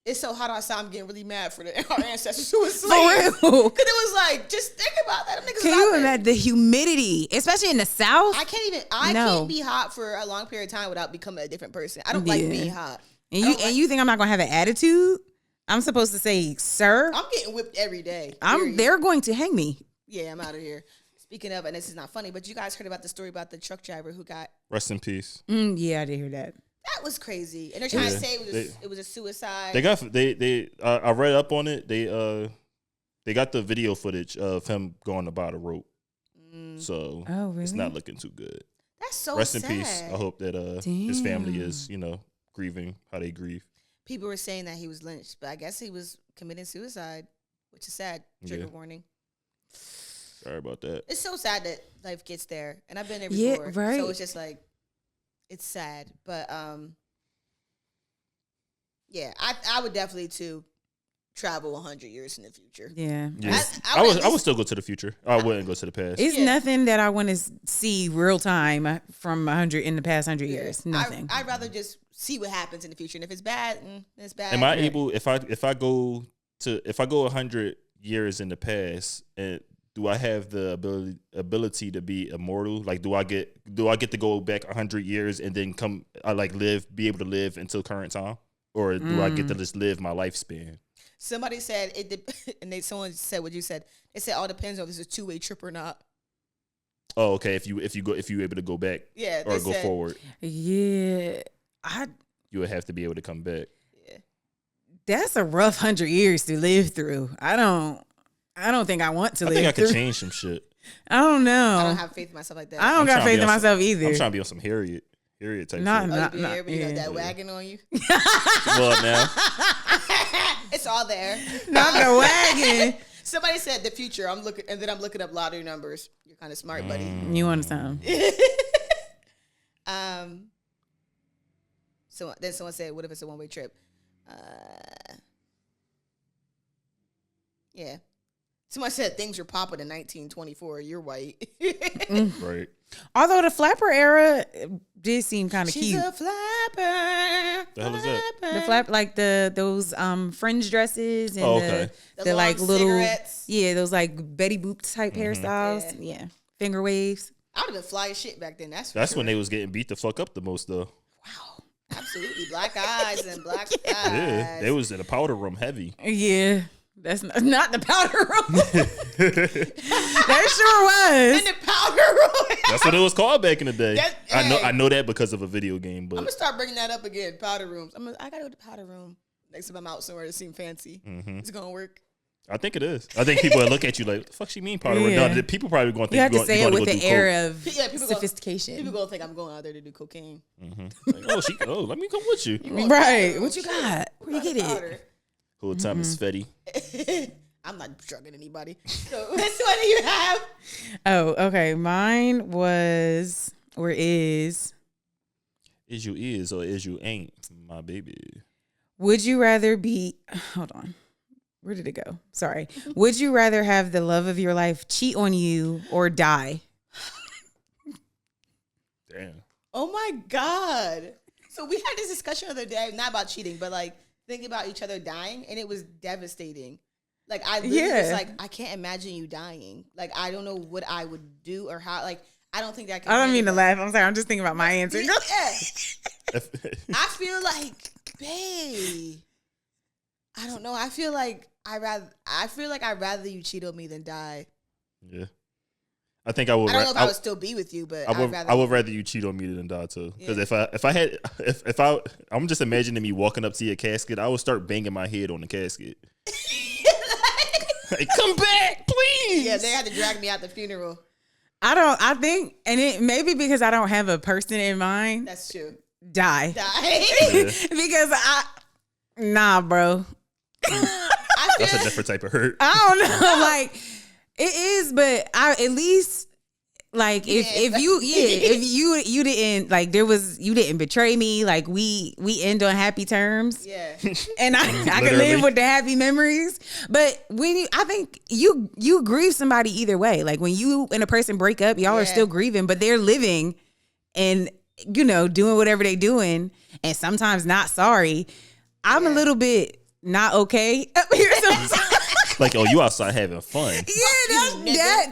it's so hot outside, I'm getting really mad for our ancestors who was slaves. for real. Because it was like, just think about that. Them niggas Can was you out there. imagine the humidity, especially in the South? I can't be hot for a long period of time without becoming a different person. I don't like being hot. And you think I'm not gonna have an attitude? I'm supposed to say, sir. I'm getting whipped every day. They're going to hang me. Yeah, I'm out of here. Speaking of, and this is not funny, but you guys heard about the story about the truck driver who got... Rest in peace. Yeah, I did hear that. That was crazy. And they're trying to say it was a suicide. I read up on it. They got the video footage of him going about a rope. So really? It's not looking too good. That's so Rest sad. in peace. I hope that his family is, grieving how they grieve. People were saying that he was lynched, but I guess he was committing suicide, which is sad. Trigger warning. Sorry about that. It's so sad that life gets there. And I've been there Yeah, before. right. So it's just like, it's sad. But yeah, I would definitely too travel 100 years in the future. Yeah. I would still go to the future. I wouldn't go to the past. It's nothing that I want to see real time from 100 in the past 100 years. Nothing. I'd rather just see what happens in the future. And if it's bad, it's bad. Am I able, if I go 100 years in the past, and do I have the ability to be immortal? Like, do I get to go back 100 years and then be able to live until current time, or do I get to just live my lifespan? Somebody said someone said what you said. It said all depends on if this is a 2-way trip or not. Oh, okay. If you're able to go back, or go forward, yeah, you would have to be able to come back. Yeah, that's a rough 100 years to live through. I don't think I want to live. I think I through. could change some shit. I don't know. I don't have faith in myself like that. I don't got faith in myself either. I'm trying to be on some Harriet type shit. You got that wagon on you. Well, now It's all there. Not the wagon. Somebody said the future. I'm looking up lottery numbers. You're kind of smart, buddy. You want some? So then someone said, "What if it's a 1-way trip?" Yeah. Someone said things were popping in 1924. You're white. right. Although the flapper era did seem kind of cute. She's a flapper. The hell is that? The flap, like those fringe dresses and okay. the like long little cigarettes. those like Betty Boop type hairstyles. Yeah, finger waves. I would have been fly as shit back then. That's when they was getting beat the fuck up the most though. Wow. Absolutely. Black eyes and black eyes. Yeah, they was in the powder room heavy. Yeah. That's not the powder room. That sure was. In the powder room. That's what it was called back in the day. Hey. I know that because of a video game. But I'm gonna start bringing that up again. Powder rooms. I gotta go to the powder room next time I'm out somewhere to seem fancy. Mm-hmm. It's gonna work. I think it is. I think people will look at you like, "What the fuck she mean, part of redundant?" People probably going to think you have to say it with the air coke. of sophistication. People gonna think I'm going out there to do cocaine. Like, let me come with you. Right? What you got? Where you get it? Whole time is Fetty. I'm not drugging anybody. So what do you have? Oh, okay. Mine was or is. Is you is or is you ain't, my baby. Would you rather be? Hold on. Where did it go? Sorry. Would you rather have the love of your life cheat on you or die? Damn. Oh my God. So we had this discussion the other day, not about cheating, but like thinking about each other dying, and it was devastating. Like I literally was like, I can't imagine you dying. Like I don't know what I would do or how. Like I don't think that. I don't mean to laugh. I'm sorry. I'm just thinking about my answer. Yeah. I feel like, babe. I don't know. I feel like I'd rather you cheat on me than die. Yeah. I think I would. I don't know if I would still be with you, but I would rather you cheat on me than die too. Because if I'm just imagining me walking up to your casket, I would start banging my head on the casket. Like, come back, please. Yeah, they had to drag me out the funeral. I think, and it maybe because I don't have a person in mind. That's true. Die. Yeah. Because nah, bro. That's a different type of hurt. I don't know. Like, it is, but at least like if you didn't like you didn't betray me, like we end on happy terms. Yeah. And I can live with the happy memories. But I think you grieve somebody either way. Like when you and a person break up, y'all are still grieving, but they're living and doing whatever they doing and sometimes not sorry. I'm a little bit not okay up here sometimes. Like, oh, you outside having fun. Yeah, that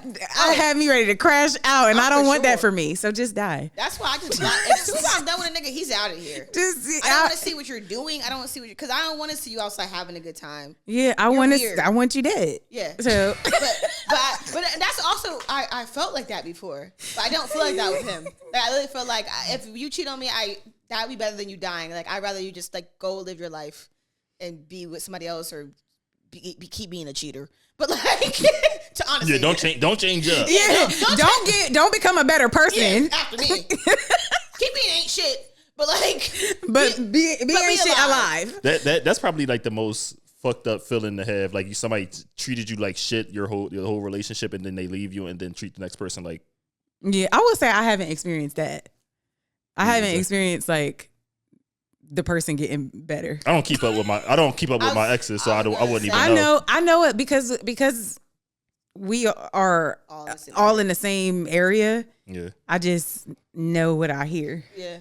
had me ready to crash out, and I don't want that for me. So just die. That's why I just as soon as I'm done with a nigga, he's out of here. I don't want to see what you're doing. I don't want to see because I don't want to see you outside having a good time. Yeah, I want you dead. Yeah. So, but that's also I felt like that before, but I don't feel like that with him. Like, I really feel like if you cheat on me, that would be better than you dying. Like I'd rather you just like go live your life and be with somebody else or. Keep being a cheater, but like to honestly, don't change up. Yeah, don't become a better person after me. Keep being ain't shit, but like, be ain't shit alive. That's probably like the most fucked up feeling to have. Like somebody treated you like shit your whole relationship, and then they leave you, and then treat the next person like. Yeah, I would say I haven't experienced that. I haven't experienced like. The person getting better. I don't keep up with my exes, so I wouldn't even know. I know it because we are all in the same area. Yeah. I just know what I hear. Yeah.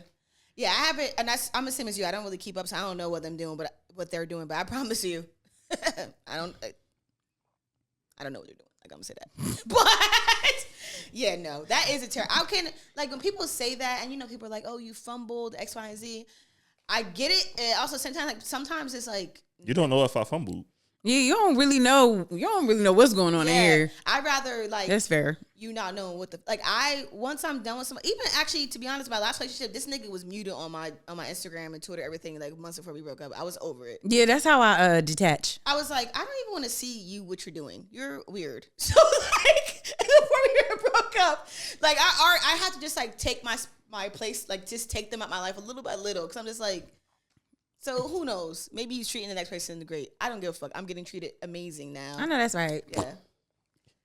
Yeah, I haven't, and I'm the same as you. I don't really keep up, so I don't know what they're doing, but I promise you, I don't know what they're doing. Like I'm gonna say that. But yeah, no, that is a terror. I can like when people say that and people are like, oh, you fumbled X, Y, and Z. I get it. And also, sometimes it's like you don't know if I fumbled. Yeah, you don't really know. You don't really know what's going on in here. I'd rather like that's fair. You not knowing what the once I'm done with somebody. Even actually, to be honest, my last relationship, this nigga was muted on my Instagram and Twitter, everything like months before we broke up. I was over it. Yeah, that's how I detach. I was like, I don't even want to see what you're doing. You're weird. So like before we broke up, like I had to just like take my place, like just take them out my life a little by little, because I'm just like, so who knows? Maybe he's treating the next person great. I don't give a fuck. I'm getting treated amazing now. I know that's right. Yeah.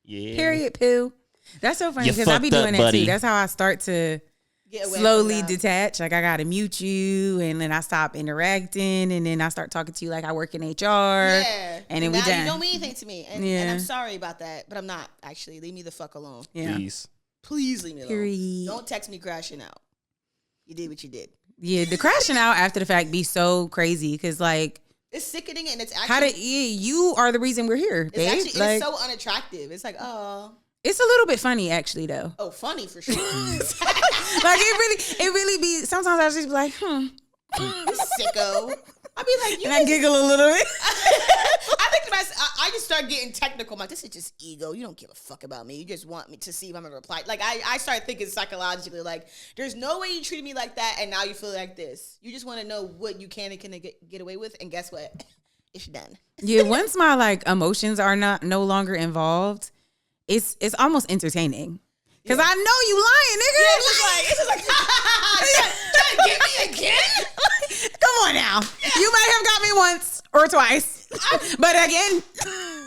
Yeah. Period. Poo. That's so funny because I be doing that too. That's how I start to slowly detach. Like I gotta mute you, and then I stop interacting, and then I start talking to you like I work in HR. Yeah. And then we done. You don't mean anything to me, and I'm sorry about that, but I'm not actually. Leave me the fuck alone. Yeah. Please leave me alone. Don't text me crashing out. You did what you did. Yeah, the crashing out after the fact be so crazy because like it's sickening and it's actually you are the reason we're here, babe. It's so unattractive. It's like it's a little bit funny actually though. Oh, funny for sure. Like it really be. Sometimes I just be like, sicko. I be like, I giggle a little bit. I think to myself, I just start getting technical. I'm like, this is just ego. You don't give a fuck about me. You just want me to see if I'm gonna reply. Like I start thinking psychologically, like, there's no way you treated me like that, and now you feel like this. You just want to know what you can and can get away with, and guess what? it's done. Yeah, once my like emotions are no longer involved, it's almost entertaining. Cause I know you lying, nigga. Yeah, it's just like trying to get me again. Come on now. You might have got me once or twice. But again,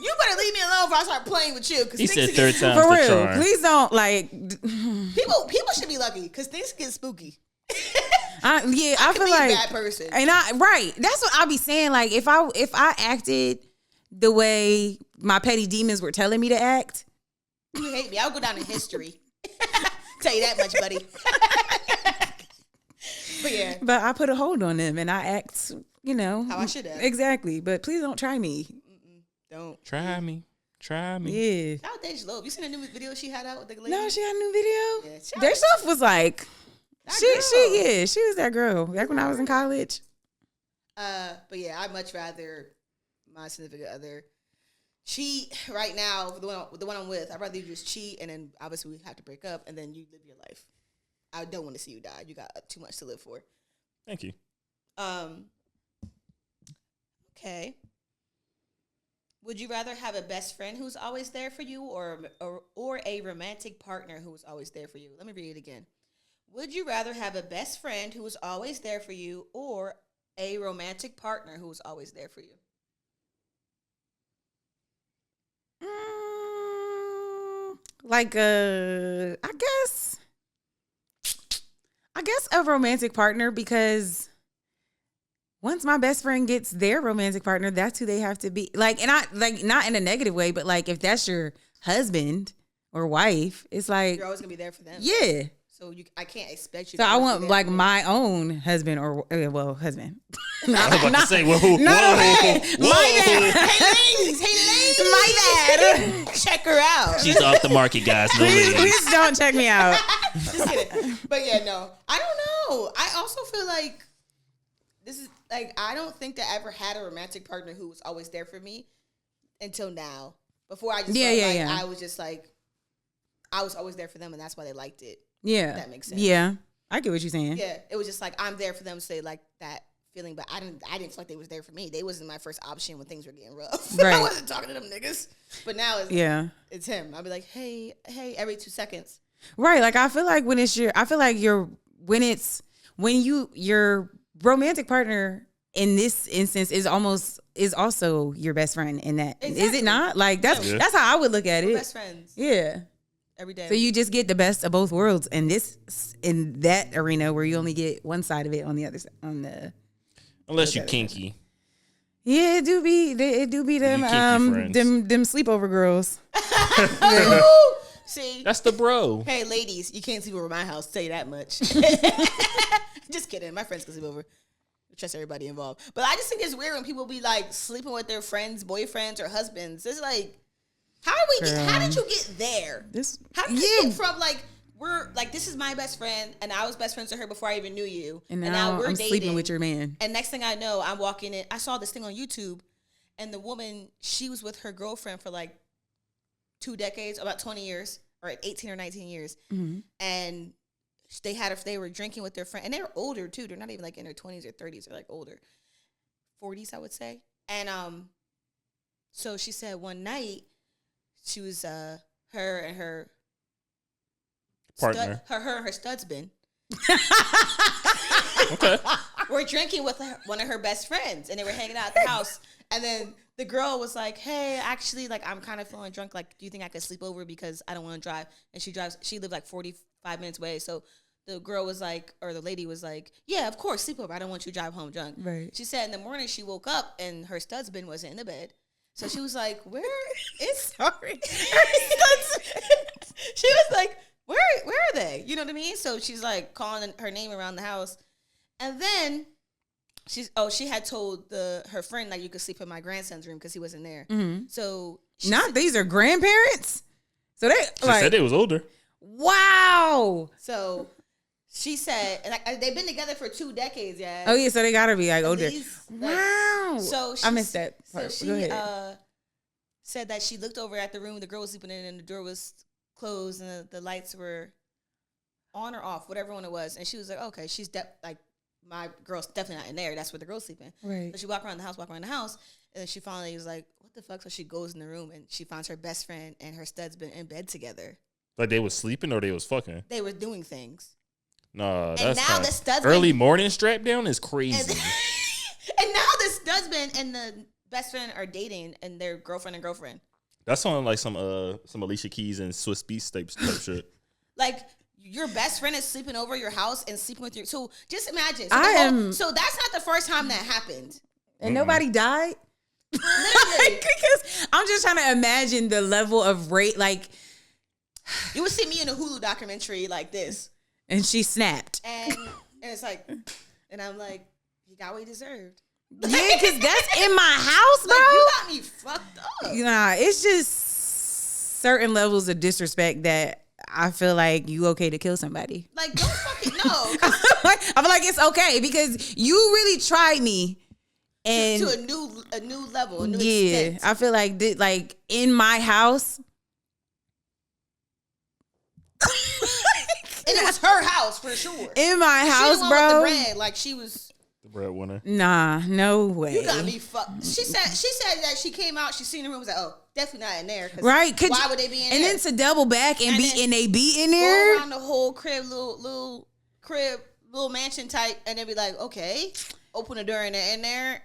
you better leave me alone before I start playing with you. He said third time's for the real, charm. please don't like people should be lucky because things get spooky. I feel be like a bad person. And that's what I'll be saying. Like if I acted the way my petty demons were telling me to act. You hate me. I'll go down in history. Tell you that much, buddy. But yeah. But I put a hold on them and I act, how I should have. Exactly. But please don't try me. Don't. Try me. Yeah. Shout out Deja Loeb. You seen a new video she had out with the lady? No, she had a new video. Yeah, Their stuff was like she girl. was that girl back when I was in college. But yeah, I'd much rather my significant other cheat right now. The one I'm with, I'd rather you just cheat and then obviously we have to break up and then you live your life. I don't want to see you die. You got too much to live for. Thank you. Okay. Would you rather have a best friend who's always there for you or a romantic partner who's always there for you? Let me read it again. Would you rather have a best friend who is always there for you or a romantic partner who's always there for you? I guess a romantic partner, because once my best friend gets their romantic partner, that's who they have to be. Like, and I like not in a negative way, but like if that's your husband or wife, it's like You're always gonna be there for them. Yeah. So I can't expect you. So to I always be want there like for me. my own husband or husband. I was about to say, whoa. My bad. Hey ladies, My bad. check her out. She's off the market, guys. No ladies. Please don't check me out. Just kidding. But yeah, no, I don't know. I also feel like this is like I don't think that I ever had a romantic partner who was always there for me until now. Before I just I was just like I was always there for them, and that's why they liked it. Yeah, if that makes sense. Yeah, I get what you're saying. Yeah, it was just like I'm there for them, so they like that feeling. But I didn't feel like they was there for me. They wasn't my first option when things were getting rough. Right. I wasn't talking to them niggas. But now it's him. I'll be like, hey, every 2 seconds. Right. Like I feel like when your romantic partner in this instance is also your best friend in that. Exactly. Is it not? Like that's how I would look at We're it. best friends. Yeah. Every day. So you just get the best of both worlds in that arena where you only get one side of it on the other side Unless you're kinky. Yeah, it do be them them sleepover girls. See, that's the bro. Hey, ladies, you can't sleep over my house. Tell you that much. Just kidding. My friends can sleep over. Trust everybody involved. But I just think it's weird when people be like sleeping with their friends, boyfriends, or husbands. It's like, how did you get there? How did you get from like we're like this is my best friend and I was best friends with her before I even knew you, and now we're dating, sleeping with your man. And next thing I know, I'm walking in. I saw this thing on YouTube, and the woman, she was with her girlfriend for like 2 decades, about 20 years, or 18 or 19 years, and they were drinking with their friend, and they're older too. They're not even like in their 20s or 30s. They're like older, 40s, I would say. And so she said one night she was her and her partner, her and her studsman. Okay. We're drinking with one of her best friends, and they were hanging out at the house. And then the girl was like, "Hey, actually, like I'm kind of feeling drunk. Like, do you think I could sleep over because I don't want to drive?" And she drives. She lived like 45 minutes away, so the girl was like, or the lady was like, "Yeah, of course, sleep over. I don't want you to drive home drunk." Right. She said in the morning she woke up and her studsman wasn't in the bed. So she was like, "Where is sorry?" She was like, "Where are they?" You know what I mean? So she's like calling her name around the house, and then she had told her friend like you could sleep in my grandson's room because he wasn't there. Mm-hmm. So these are grandparents. So she said they was older. Wow. So she said, like they've been together for 2 decades, yeah. Oh yeah, so they gotta be like older. Wow. So I missed that part. So she Go ahead. said that she looked over at the room the girl was sleeping in, and the door was closed, and the lights were on or off, whatever one it was. And she was like, "Okay, she's like my girl's definitely not in there. That's where the girl's sleeping." Right. So she walked around the house, And then she finally was like, what the fuck? So she goes in the room and she finds her best friend and her stud's been in bed together. Like they was sleeping or they was fucking? They were doing things. Nah, And that's now not. the stud's Early morning strap down is crazy. And now the stud's been and the best friend are dating and they're girlfriend and girlfriend. That's on like some Alicia Keys and Swiss Beats type shit. Like your best friend is sleeping over your house and sleeping with your. So just imagine. So that's not the first time that happened. And nobody died. Literally. Because I'm just trying to imagine the level of rate, like. You would see me in a Hulu documentary like this. And she snapped. And it's like, and I'm like, he got what he deserved. Yeah, because that's in my house, bro. Like, you got me fucked up. Nah, it's just certain levels of disrespect that I feel like you okay to kill somebody. Like, don't fucking know. I feel like it's okay because you really tried me. And to a new level, a new extent. I feel like like in my house. And it was her house for sure. In my house, she the one bro. with the bread, like she was The breadwinner. Nah, no way. You got me fucked. She said that she came out, she seen the room, was like, oh, definitely not in there. Right? Why would they be in there? And then to double back and be in go there. around the whole crib, little crib, little mansion type, and then be like, okay, open the door and they're in there,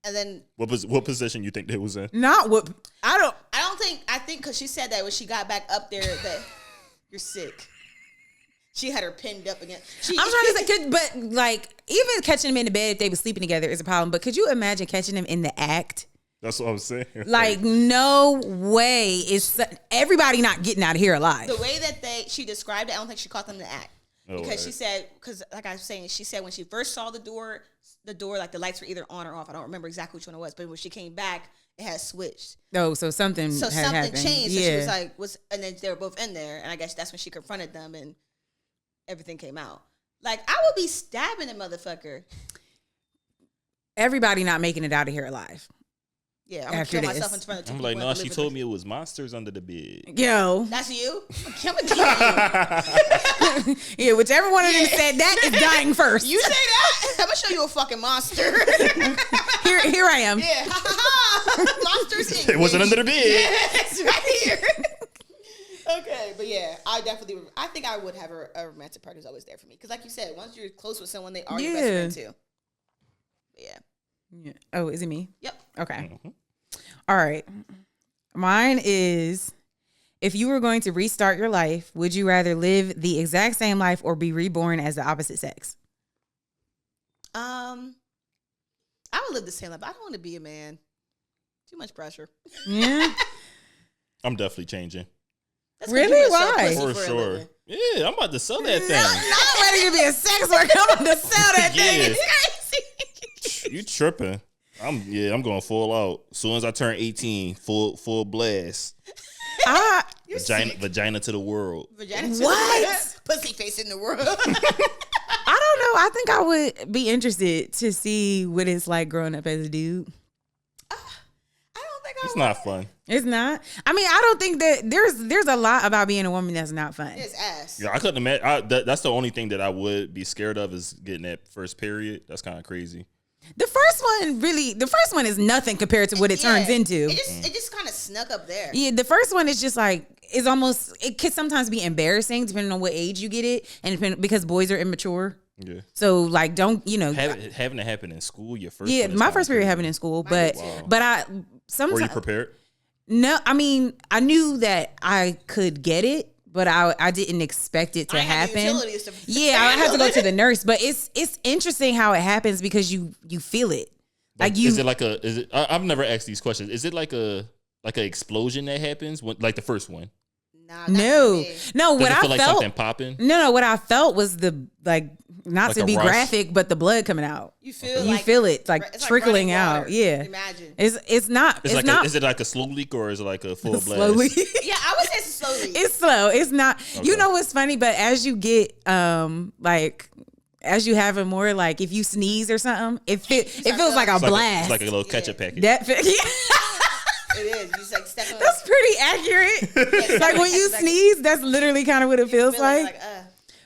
and then what position you think they was in? Not what I think because she said that when she got back up there that you're sick. She had her pinned up again. I'm trying to say, but like even catching them in the bed if they were sleeping together is a problem. But could you imagine catching them in the act? That's what I'm saying. Like no way is everybody not getting out of here alive. The way that she described it, I don't think she caught them in the act. Because she said, because like I was saying, she said when she first saw the door, like the lights were either on or off. I don't remember exactly which one it was, but when she came back, it had switched. Oh, so something happened. Changed. Yeah. So she was like, and then they were both in there, and I guess that's when she confronted them, and everything came out. Like I would be stabbing a motherfucker. Everybody not making it out of here alive. Yeah, I'm gonna kill myself in front of two people. I'm like, no, she told me it was monsters under the bed. Yo. That's you? I'm gonna kill you. Yeah, whichever one of them said that is dying first. You say that? I'm gonna show you a fucking monster. Here I am. Yeah. Monsters Inc. It wasn't under the bed. Yes, right here. Okay, but yeah, I think I would have a romantic partner who's always there for me. Because like you said, once you're close with someone, they are your best friend too. But yeah. Oh, is it me? Yep. Okay. Mm-hmm. All right. Mine is, if you were going to restart your life, would you rather live the exact same life or be reborn as the opposite sex? I would live the same life. I don't want to be a man. Too much pressure. Yeah. I'm definitely changing. Really? Why? For sure. Yeah, I'm about to sell that thing. I'm ready to be a sex worker. I'm about to sell that thing. It's crazy. You tripping. I'm going full out. As soon as I turn 18, full blast. Vagina to the world. Vagina to the world. Pussy face in the world. I don't know. I think I would be interested to see what it's like growing up as a dude. It's not fun. It's not. I mean, I don't think that there's a lot about being a woman that's not fun. It's ass. Yeah, I couldn't imagine. That's the only thing that I would be scared of is getting that first period. That's kind of crazy. The first one is nothing compared to what it turns into. It just kind of snuck up there. Yeah, the first one is just like, it could sometimes be embarrassing depending on what age you get it, and because boys are immature. Yeah. So like, don't having it happen in school? Your first. Yeah, my first period happened in school, but I sometimes. Were you prepared? No, I mean, I knew that I could get it, but I didn't expect it to happen. Yeah, I had to go to the nurse, but it's interesting how it happens because you feel it. Like you. Is it I've never asked these questions. Is it like an explosion that happens when, like the first one? Nah, no. What I feel like felt, something popping? No. What I felt was the not like to be graphic, but the blood coming out. You feel it like trickling out. Yeah. Imagine. It's not. Is it like a slow leak or is it like a full blast? Slowly. Yeah, I would say it's slowly. It's slow. It's not. Okay. You know what's funny? But as you get as you have a more like if you sneeze or something, it feels like a blast. It's like a little ketchup packet. It is. You just like step on. That's pretty accurate. Like when you sneeze, that's literally kind of what it feels like.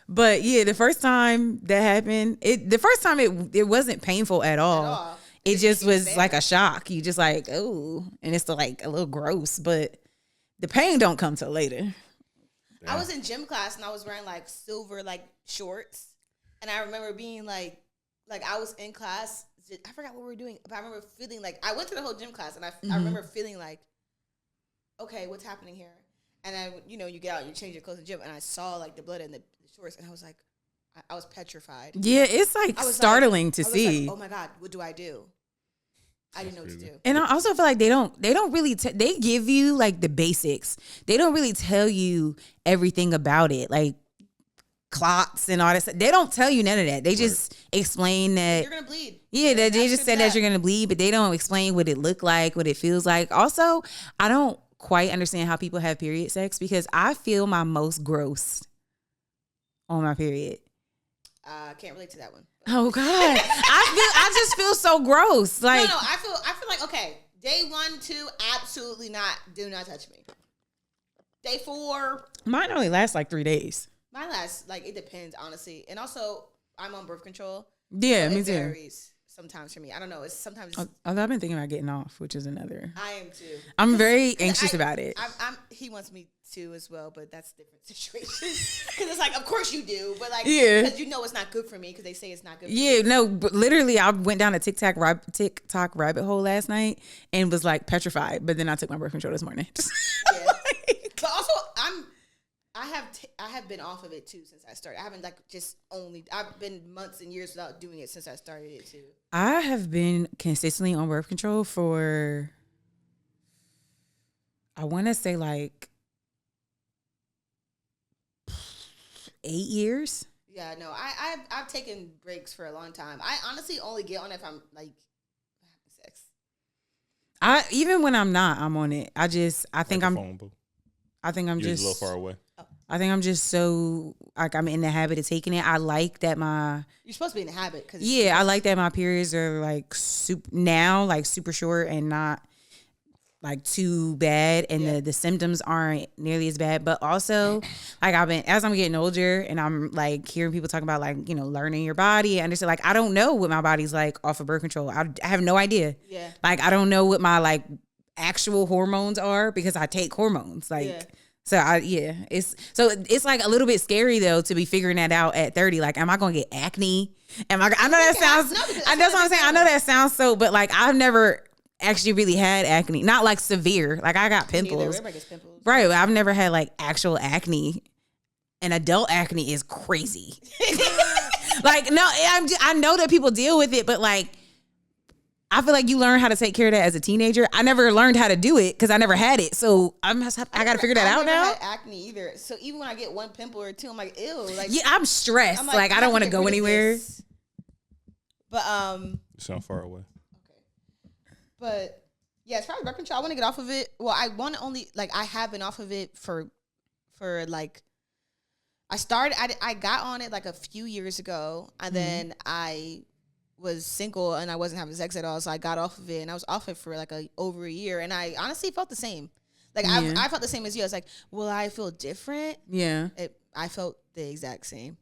But yeah, the first time that happened, it wasn't painful at all. it just was like a shock. You just like, oh, and it's like a little gross, but the pain don't come till later. I was in gym class and I was wearing like silver like shorts, and I remember being like I was in class. I forgot what we were doing, but I remember feeling like I went through the whole gym class, and I remember feeling like, okay, what's happening here? And I, you get out, you change your clothes in the gym, and I saw like the blood in the shorts, and I was like, I was petrified. Yeah, it's like startling to see. Like, oh my God, what do I do? I didn't know what to do. And I also feel like they don't really they give you like the basics. They don't really tell you everything about it, like clots and all that stuff. They don't tell you none of that. They just explain that you're gonna bleed. Yeah, they just said that you're gonna bleed, but they don't explain what it looked like, what it feels like. Also, I don't quite understand how people have period sex because I feel my most gross on my period. I can't relate to that one. Oh God, I just feel so gross. Like no, I feel like okay. Day 1, 2, absolutely not. Do not touch me. Day 4, mine only lasts like 3 days. Mine lasts like it depends honestly, and also I'm on birth control. Yeah, so me it too. Varies sometimes for me. I don't know. It's sometimes. Although I've been thinking about getting off, which is another. I am too. I'm very anxious about it. He wants me to as well, but that's a different situation. Because it's like, of course you do, but like, yeah, because it's not good for me because they say it's not good. Yeah, no, but literally, I went down a TikTok rabbit hole last night and was like petrified. But then I took my birth control this morning. Yeah. But also, I have been off of it too since I started. I haven't I've been months and years without doing it since I started it too. I have been consistently on birth control for, I want to say like 8 years. Yeah, no, I've taken breaks for a long time. I honestly only get on if I'm like having sex. Even when I'm not, I'm on it. I think I'm You're just a little far away. I think I'm just so like I'm in the habit of taking it. I like that you're supposed to be in the habit. I like that my periods are like super short and not like too bad, and the symptoms aren't nearly as bad. But also, like as I'm getting older and I'm like hearing people talking about like learning your body, I understand like I don't know what my body's like off of birth control. I have no idea. Yeah, like I don't know what my like actual hormones are because I take hormones like. Yeah. So it's like a little bit scary though to be figuring that out at 30. Like, am I gonna get acne? I know that sounds. That's what I'm saying. I know that sounds so, but like I've never actually really had acne. Not like severe. Like I got pimples. Right. I've never had like actual acne. And adult acne is crazy. Like no, I know that people deal with it, but like. I feel like you learn how to take care of that as a teenager. I never learned how to do it because I never had it. So I got to figure that out now. I never had acne either. So even when I get one pimple or two, I'm like, ew. Like, yeah, I'm stressed. I'm like I don't want to go anywhere. But You sound far away. Okay. But yeah, as far as birth control, I want to get off of it. Well, I want to only like I have been off of it for like I got on it like a few years ago, and then I was single and I wasn't having sex at all, so I got off of it, and I was off it for like over a year, and I honestly felt the same. Like I felt the same as you. I was like, will I feel different? Yeah, I felt the exact same.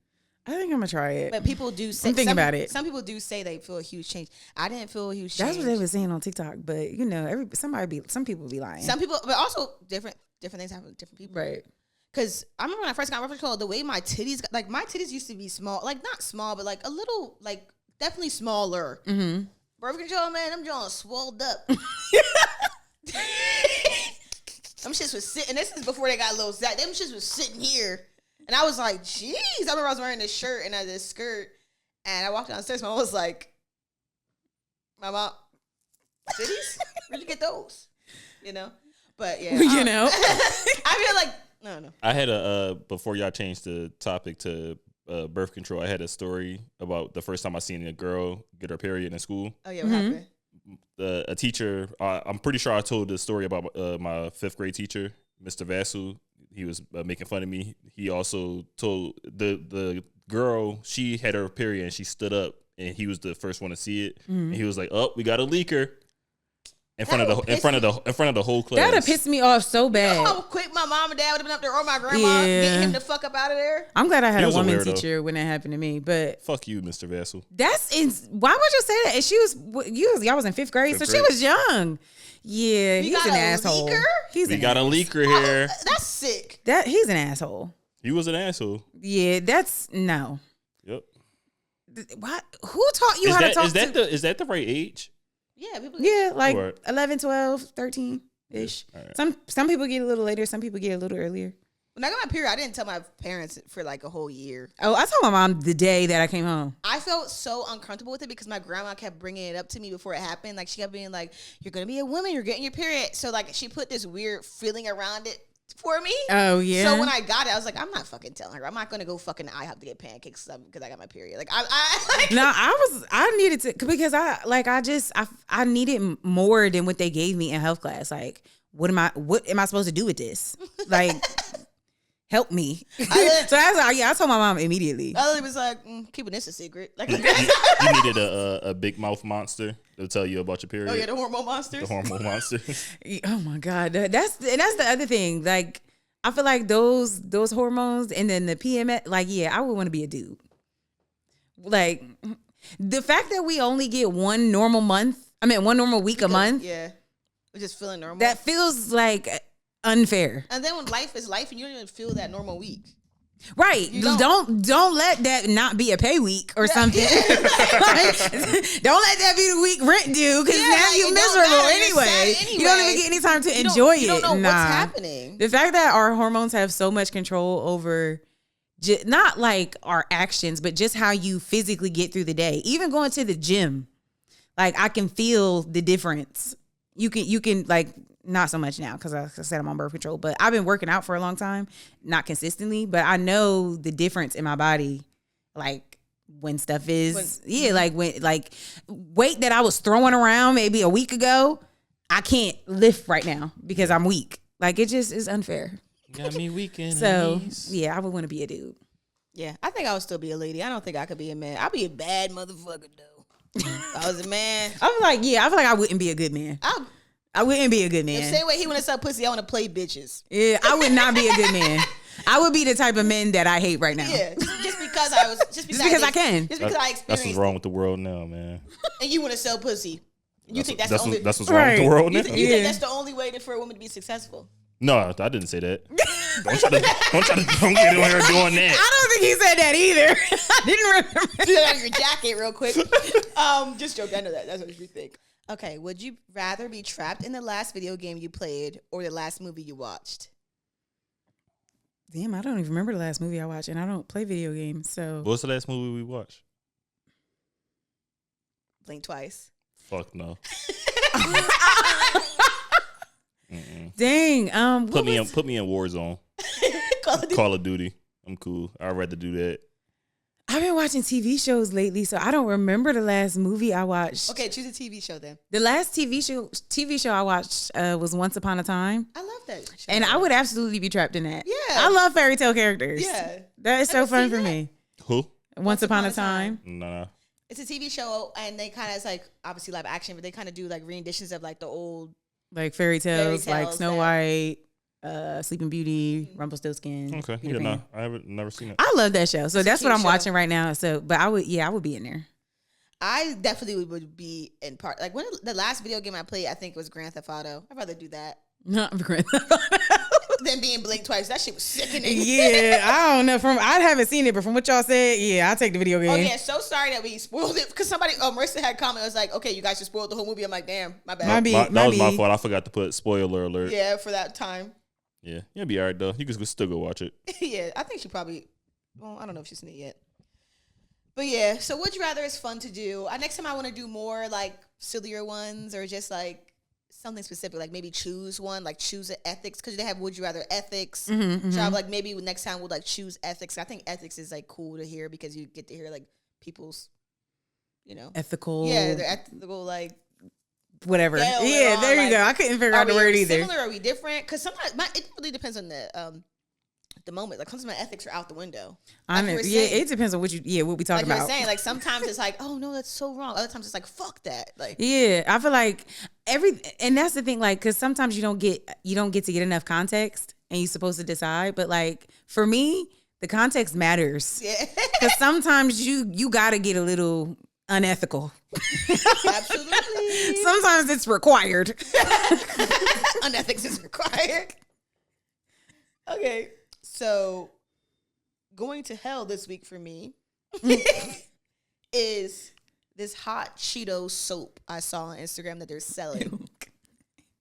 I think I'm gonna try it. But people do say I'm thinking about it. Some people do say they feel a huge change. I didn't feel a huge change. That's what they were saying on TikTok, but some people be lying. Some people, but also different things happen with different people. Right. Because I remember when I first got birth control, the way my titties used to be small, like not small, but like a little, like definitely smaller. Mm-hmm. Birth control, man, them Jones swolled up. Them shits was sitting. This is before they got a little sack. Them shits was sitting here, and I was like, "Jeez!" I remember I was wearing this shirt and this skirt, and I walked downstairs. My mom was like, "Mama, titties? Where'd you get those?" But yeah, I feel like no. I had before y'all changed the topic to birth control, I had a story about the first time I seen a girl get her period in school. Oh yeah, what happened? A teacher, I'm pretty sure I told the story about my 5th grade teacher, Mr. Vasu. He was making fun of me. He also told the girl, she had her period and she stood up, and he was the first one to see it. Mm-hmm. And he was like, "Oh, we got a leaker." in front of the whole class. That'd have pissed me off so bad. You know how quick my mom and dad would have been up there, or my grandma getting him the fuck up out of there. I'm glad I had a was a woman weirdo. teacher when that happened to me. But fuck you, Mr. Vassell. Why would you say that? And she was y'all was in 5th grade, so she was young. Yeah, he's an asshole. We got a leaker here. That's sick. He's an asshole. He was an asshole. Yeah, that's no. Yep. What? Who taught you how to talk Is that the right age? Yeah, people. Yeah, like Or- 11, 12, 13 ish. Yeah, right. Some people get a little later. Some people get a little earlier. When I got my period, I didn't tell my parents for like a whole year. Oh, I told my mom the day that I came home. I felt so uncomfortable with it because my grandma kept bringing it up to me before it happened. Like she kept being like, "You're gonna be a woman. You're getting your period." So like she put this weird feeling around it for me. Oh yeah. So when I got it, I was like, I'm not fucking telling her. I'm not gonna go fucking IHOP to get pancakes because I got my period. Like No, I needed to because I needed more than what they gave me in health class. Like, what am I supposed to do with this? Like, help me. So I told my mom immediately. I was like, keeping this a secret. Like, You needed a big mouth monster to tell you about your period. oh yeah, the hormone monsters. The hormone monster. Oh my God, that's the other thing. Like, I feel like those hormones and then the PMS. Like, yeah, I would want to be a dude. Like, the fact that we only get one normal week a month. Yeah, we're just feeling normal. That feels like unfair. And then when life is life, and you don't even feel that normal week. Right. Don't let that not be a pay week or something. Like, don't let that be the week rent due because now you're miserable anyway. You don't even get any time to enjoy it. You don't know what's happening. The fact that our hormones have so much control over not like our actions, but just how you physically get through the day. Even going to the gym, like I can feel the difference. You can like, not so much now because I said I'm on birth control, but I've been working out for a long time, not consistently, but I know the difference in my body, like when stuff is, like when weight that I was throwing around maybe a week ago, I can't lift right now because I'm weak. Like it just is unfair. Got me weak in So knees. yeah, I would want to be a dude. Yeah, I think I would still be a lady. I don't think I could be a man. I'd be a bad motherfucker though. If I was a man. I feel like I wouldn't be a good man. I wouldn't be a good man. The same way he want to suck pussy, I want to play bitches. Yeah, I would not be a good man. I would be the type of men that I hate right now. Yeah, just because I was, just because I can. just because I That's experienced. what's wrong with the world now, man. And you want to sell pussy. You think that's what's the only? what's wrong with the world now. You think that's the only way for a woman to be successful? No, I didn't say that. Don't get in here doing that. I don't think he said that either. I didn't remember. Do that on your jacket real quick. Just joke. I know that. That's what you think. Okay, would you rather be trapped in the last video game you played or the last movie you watched? Damn, I don't even remember the last movie I watched, and I don't play video games. So What's the last movie we watched? Blink twice. Fuck no. dang, Put me in Warzone. Call of Duty. I'm cool. I'd rather do that. I've been watching TV shows lately, so I don't remember the last movie I watched. Okay, choose a TV show then. The last TV show I watched was Once Upon a Time. I love that show. And I would absolutely be trapped in that. Yeah. I love fairy tale characters. Yeah. That is so Have you fun seen for that? me. Who? Once Upon a Time. Nah. It's a TV show, and they kind of, it's like obviously live action, but they kind of do like renditions of like the old. Like fairy tales like Snow that- White, Sleeping Beauty, Rumpelstiltskin. Okay. Peter Yeah, Pan. no. I haven't never seen it. I love that show. So It's a that's what cute I'm show. watching right now. So, but I would be in there. I definitely would be in part. Like when the last video game I played, I think was Grand Theft Auto. I'd rather do that Not Grand than being Blink twice. That shit was sickening. Yeah, I don't know. I haven't seen it, but from what y'all said, yeah, I'll take the video game. Oh yeah, so sorry that we spoiled it because somebody, Marissa had a comment. I was like, okay, you guys just spoiled the whole movie. I'm like, damn, my bad. My That was my fault. I forgot to put spoiler alert. Yeah, for that time. Yeah. You'll be all right, though. You can still go watch it. Yeah, I think she probably. Well, I don't know if she's seen it yet. But yeah, so would you rather is fun to do. Next time I want to do more like sillier ones or just like something specific, like maybe choose one, like choose an ethics because they have would you rather ethics. So I'm like maybe next time we'll like choose ethics. I think ethics is like cool to hear because you get to hear like people's, ethical. Yeah, they're ethical like. Whatever. Yeah, Yeah, there you like, go. I couldn't figure out the Are word we either. similar? Are we different? Because sometimes it really depends on the the moment. Like sometimes my ethics are out the window. I Like know. you were Yeah, saying. it depends on what we talking Like you were about. saying, like sometimes it's like, oh no, that's so wrong. Other times it's like, fuck that. Like Yeah, I feel like and that's the thing, like, because sometimes you don't get to get enough context, and you're supposed to decide. But like for me, the context matters. yeah, Because sometimes you gotta get a little unethical. absolutely. Sometimes it's required. Unethics is required. Okay, so going to hell this week for me is this hot Cheeto soap I saw on Instagram that they're selling.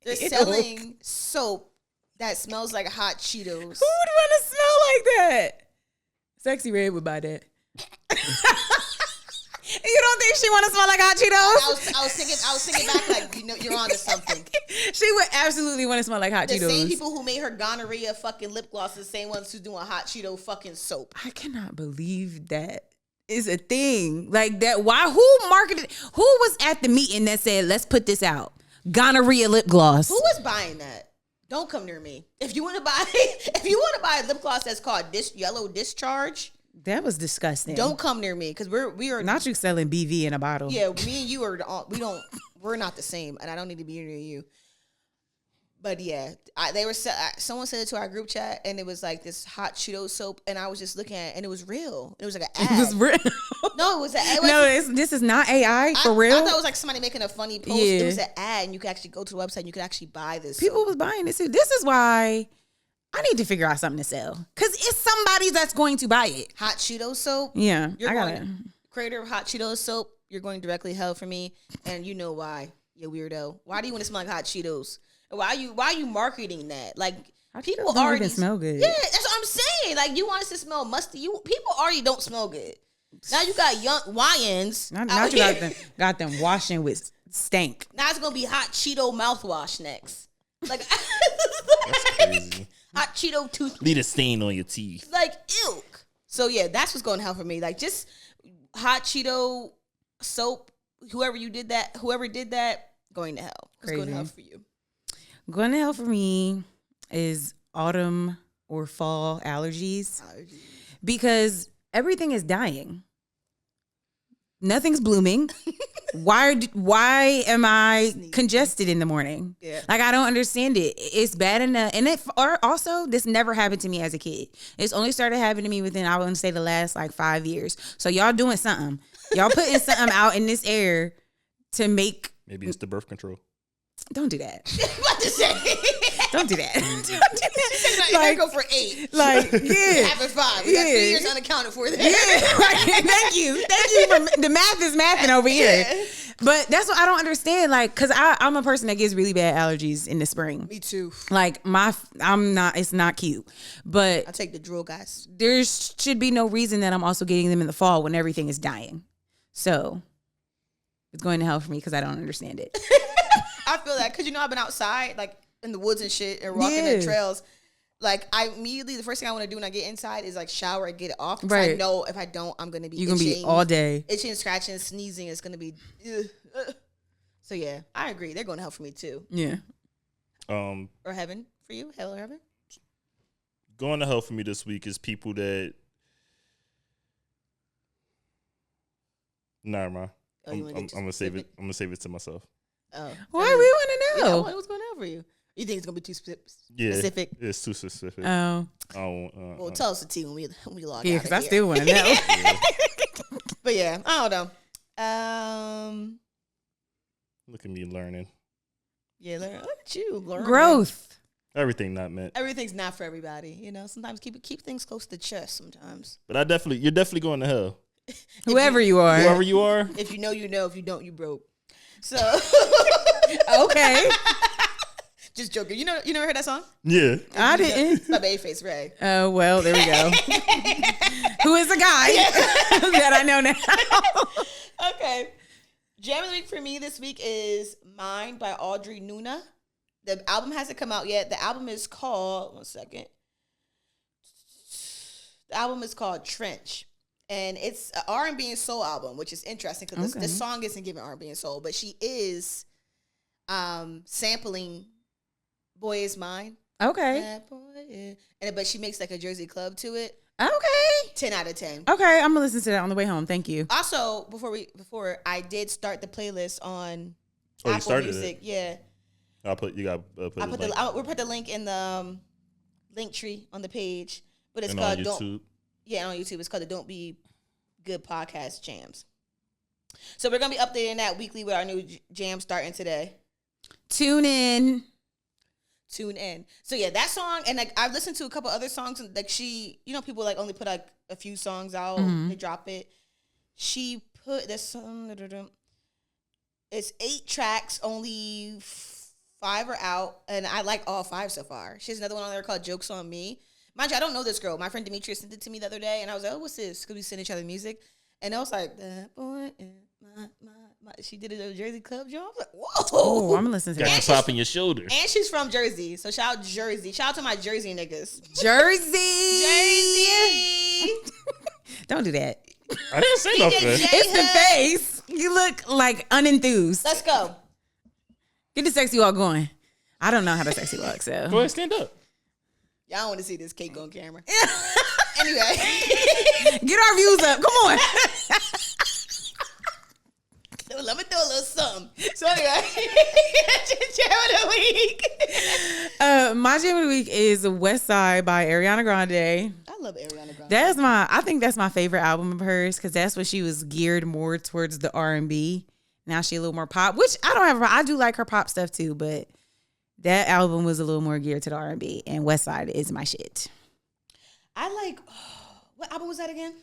They're selling soap that smells like hot Cheetos. Who would want to smell like that? Sexy Red would buy that. You don't think she want to smell like hot Cheetos? I was thinking back, like, you know, you're onto something. She would absolutely want to smell like hot The Cheetos. same people who made her gonorrhea fucking lip gloss are the same ones who's doing hot Cheeto fucking soap. I cannot believe that is a thing like that. Why? Who marketed? Who was at the meeting that said, "Let's put this out"? Gonorrhea lip gloss. Who was buying that? Don't come near me. If you want to buy a lip gloss that's called Yellow Discharge, That was disgusting. don't come near me because we are Not you selling BV in a bottle. Yeah, me and you are we're not the same, and I don't need to be near you. But yeah, someone said it to our group chat, and it was like this hot Cheeto soap, and I was just looking at it, and it was real. It was like an ad. It was real. No, it was This is not AI for real. I thought it was like somebody making a funny post. Yeah. It was an ad, and you could actually go to the website and you could actually buy this. People soap. was buying this too. This is why I need to figure out something to sell because it's somebody that's going to buy it. Hot Cheeto soap. Yeah, I got it. Creator of Hot Cheetos soap. You're going directly to hell for me, and you know why. You weirdo. Why do you want to smell like hot Cheetos? Why are you marketing that? Like people don't already even smell good. Yeah, that's what I'm saying. Like you want us to smell musty. People already don't smell good. Now you got young YNs. Now you got them washing with stank. Now it's gonna be hot Cheeto mouthwash next. Like That's crazy. hot Cheeto toothpaste. Leave a stain on your teeth. Like ilk. So yeah, that's what's going to hell for me. Like just hot Cheeto soap. Whoever did that, going to hell. It's going to hell for you. Going to hell for me is autumn or fall allergies because everything is dying. Nothing's blooming. Why am I congested in the morning? Yeah. Like I don't understand it. It's bad enough, and also this never happened to me as a kid. It's only started happening to me within I wouldn't say the last like 5 years. So y'all doing something. Y'all putting something out in this air to make. Maybe it's the birth control. Don't do that. What to say? Don't do that. Don't do that. Like, go for 8. Like, yeah. Having 5. We got 3 years unaccounted for there. Yeah, right. Thank you for the math is mathing over here. Yeah. But that's what I don't understand. Like, cause I'm a person that gets really bad allergies in the spring. Me too. Like it's not cute. But I take the drill, guys. there should be no reason that I'm also getting them in the fall when everything is dying. So it's going to hell for me because I don't understand it. I feel that because I've been outside like in the woods and shit and walking the trails. Like I immediately the first thing I want to do when I get inside is like shower and get it off. Right. I know if I don't, I'm gonna be You're gonna be all day itching, scratching, sneezing. It's gonna be. So yeah, I agree. They're going to hell for me too. Yeah. Or heaven for you, hell or heaven. Going to hell for me this week is people that. Nah, man. I'm gonna save it. I'm gonna save it to myself. Oh, why we want to know? Yeah, what's going on for you? You think it's gonna be too specific? Yeah, it's too specific. Oh, well, tell us the tea when we log out. Yeah, because I still want to know. Yeah. But yeah, I don't know. Look at me learning. Yeah, look at you learning. Growth. Everything not meant. Everything's not for everybody. Sometimes keep things close to the chest. Sometimes. But you're definitely going to hell. Whoever you are. Whoever you are. If you know, you know. If you don't, you broke. So. Okay. Just joking. You never heard that song? Yeah. I didn't. It's by Babyface Ray. Oh, well, there we go. Who is the guy that I know now? Okay. Jam of the Week for me this week is Mine by Audrey Nuna. The album hasn't come out yet. The album is called, one second. The album is called Trench. And it's an R&B and soul album, which is interesting because the song isn't giving R&B and soul, but she is sampling Boy Is Mine Okay. That boy, yeah. But she makes like a Jersey club to it. Okay. 10 out of 10. Okay, I'm gonna listen to that on the way home. Thank you. Also, before I did start the playlist on Oh, you Apple started Music. it? Yeah. We'll put We'll put the link in the link tree on the page. But it's and called on YouTube. on YouTube. It's called the Don't Be Good Podcast Jams. So we're gonna be updating that weekly with our new jam starting today. Tune in. So yeah, that song, and like I've listened to a couple other songs, and like people like only put like a few songs out, they drop it. She put this song. It's 8 tracks, only 5 are out, and I like all 5 so far. She has another one on there called "Jokes on Me." Mind you, I don't know this girl. My friend Demetria sent it to me the other day, and I was like, "Oh, what's this?" Because we send each other music, and I was like, "That boy." She did it at a Jersey club, Joe. I was like, whoa. Oh, I'm gonna listen to Got that. you popping your shoulders. And she's from Jersey. So shout out Jersey. Shout out to my Jersey niggas. Jersey. Don't do that. I didn't say nothing. It's the face. You look like unenthused. Let's go. Get the sexy walk going. I don't know how to sexy walk, so. Go ahead, stand up. Y'all want to see this cake on camera. Anyway. Get our views up. Come on. Let me do a little something. So anyway, jam of the week. My jam of the week is West Side by Ariana Grande. I love Ariana Grande. I think that's my favorite album of hers because that's what she was geared more towards the R&B. Now she a little more pop, which I don't have. I do like her pop stuff too, but that album was a little more geared to the R&B, and West Side is my shit. I like. What album was that again?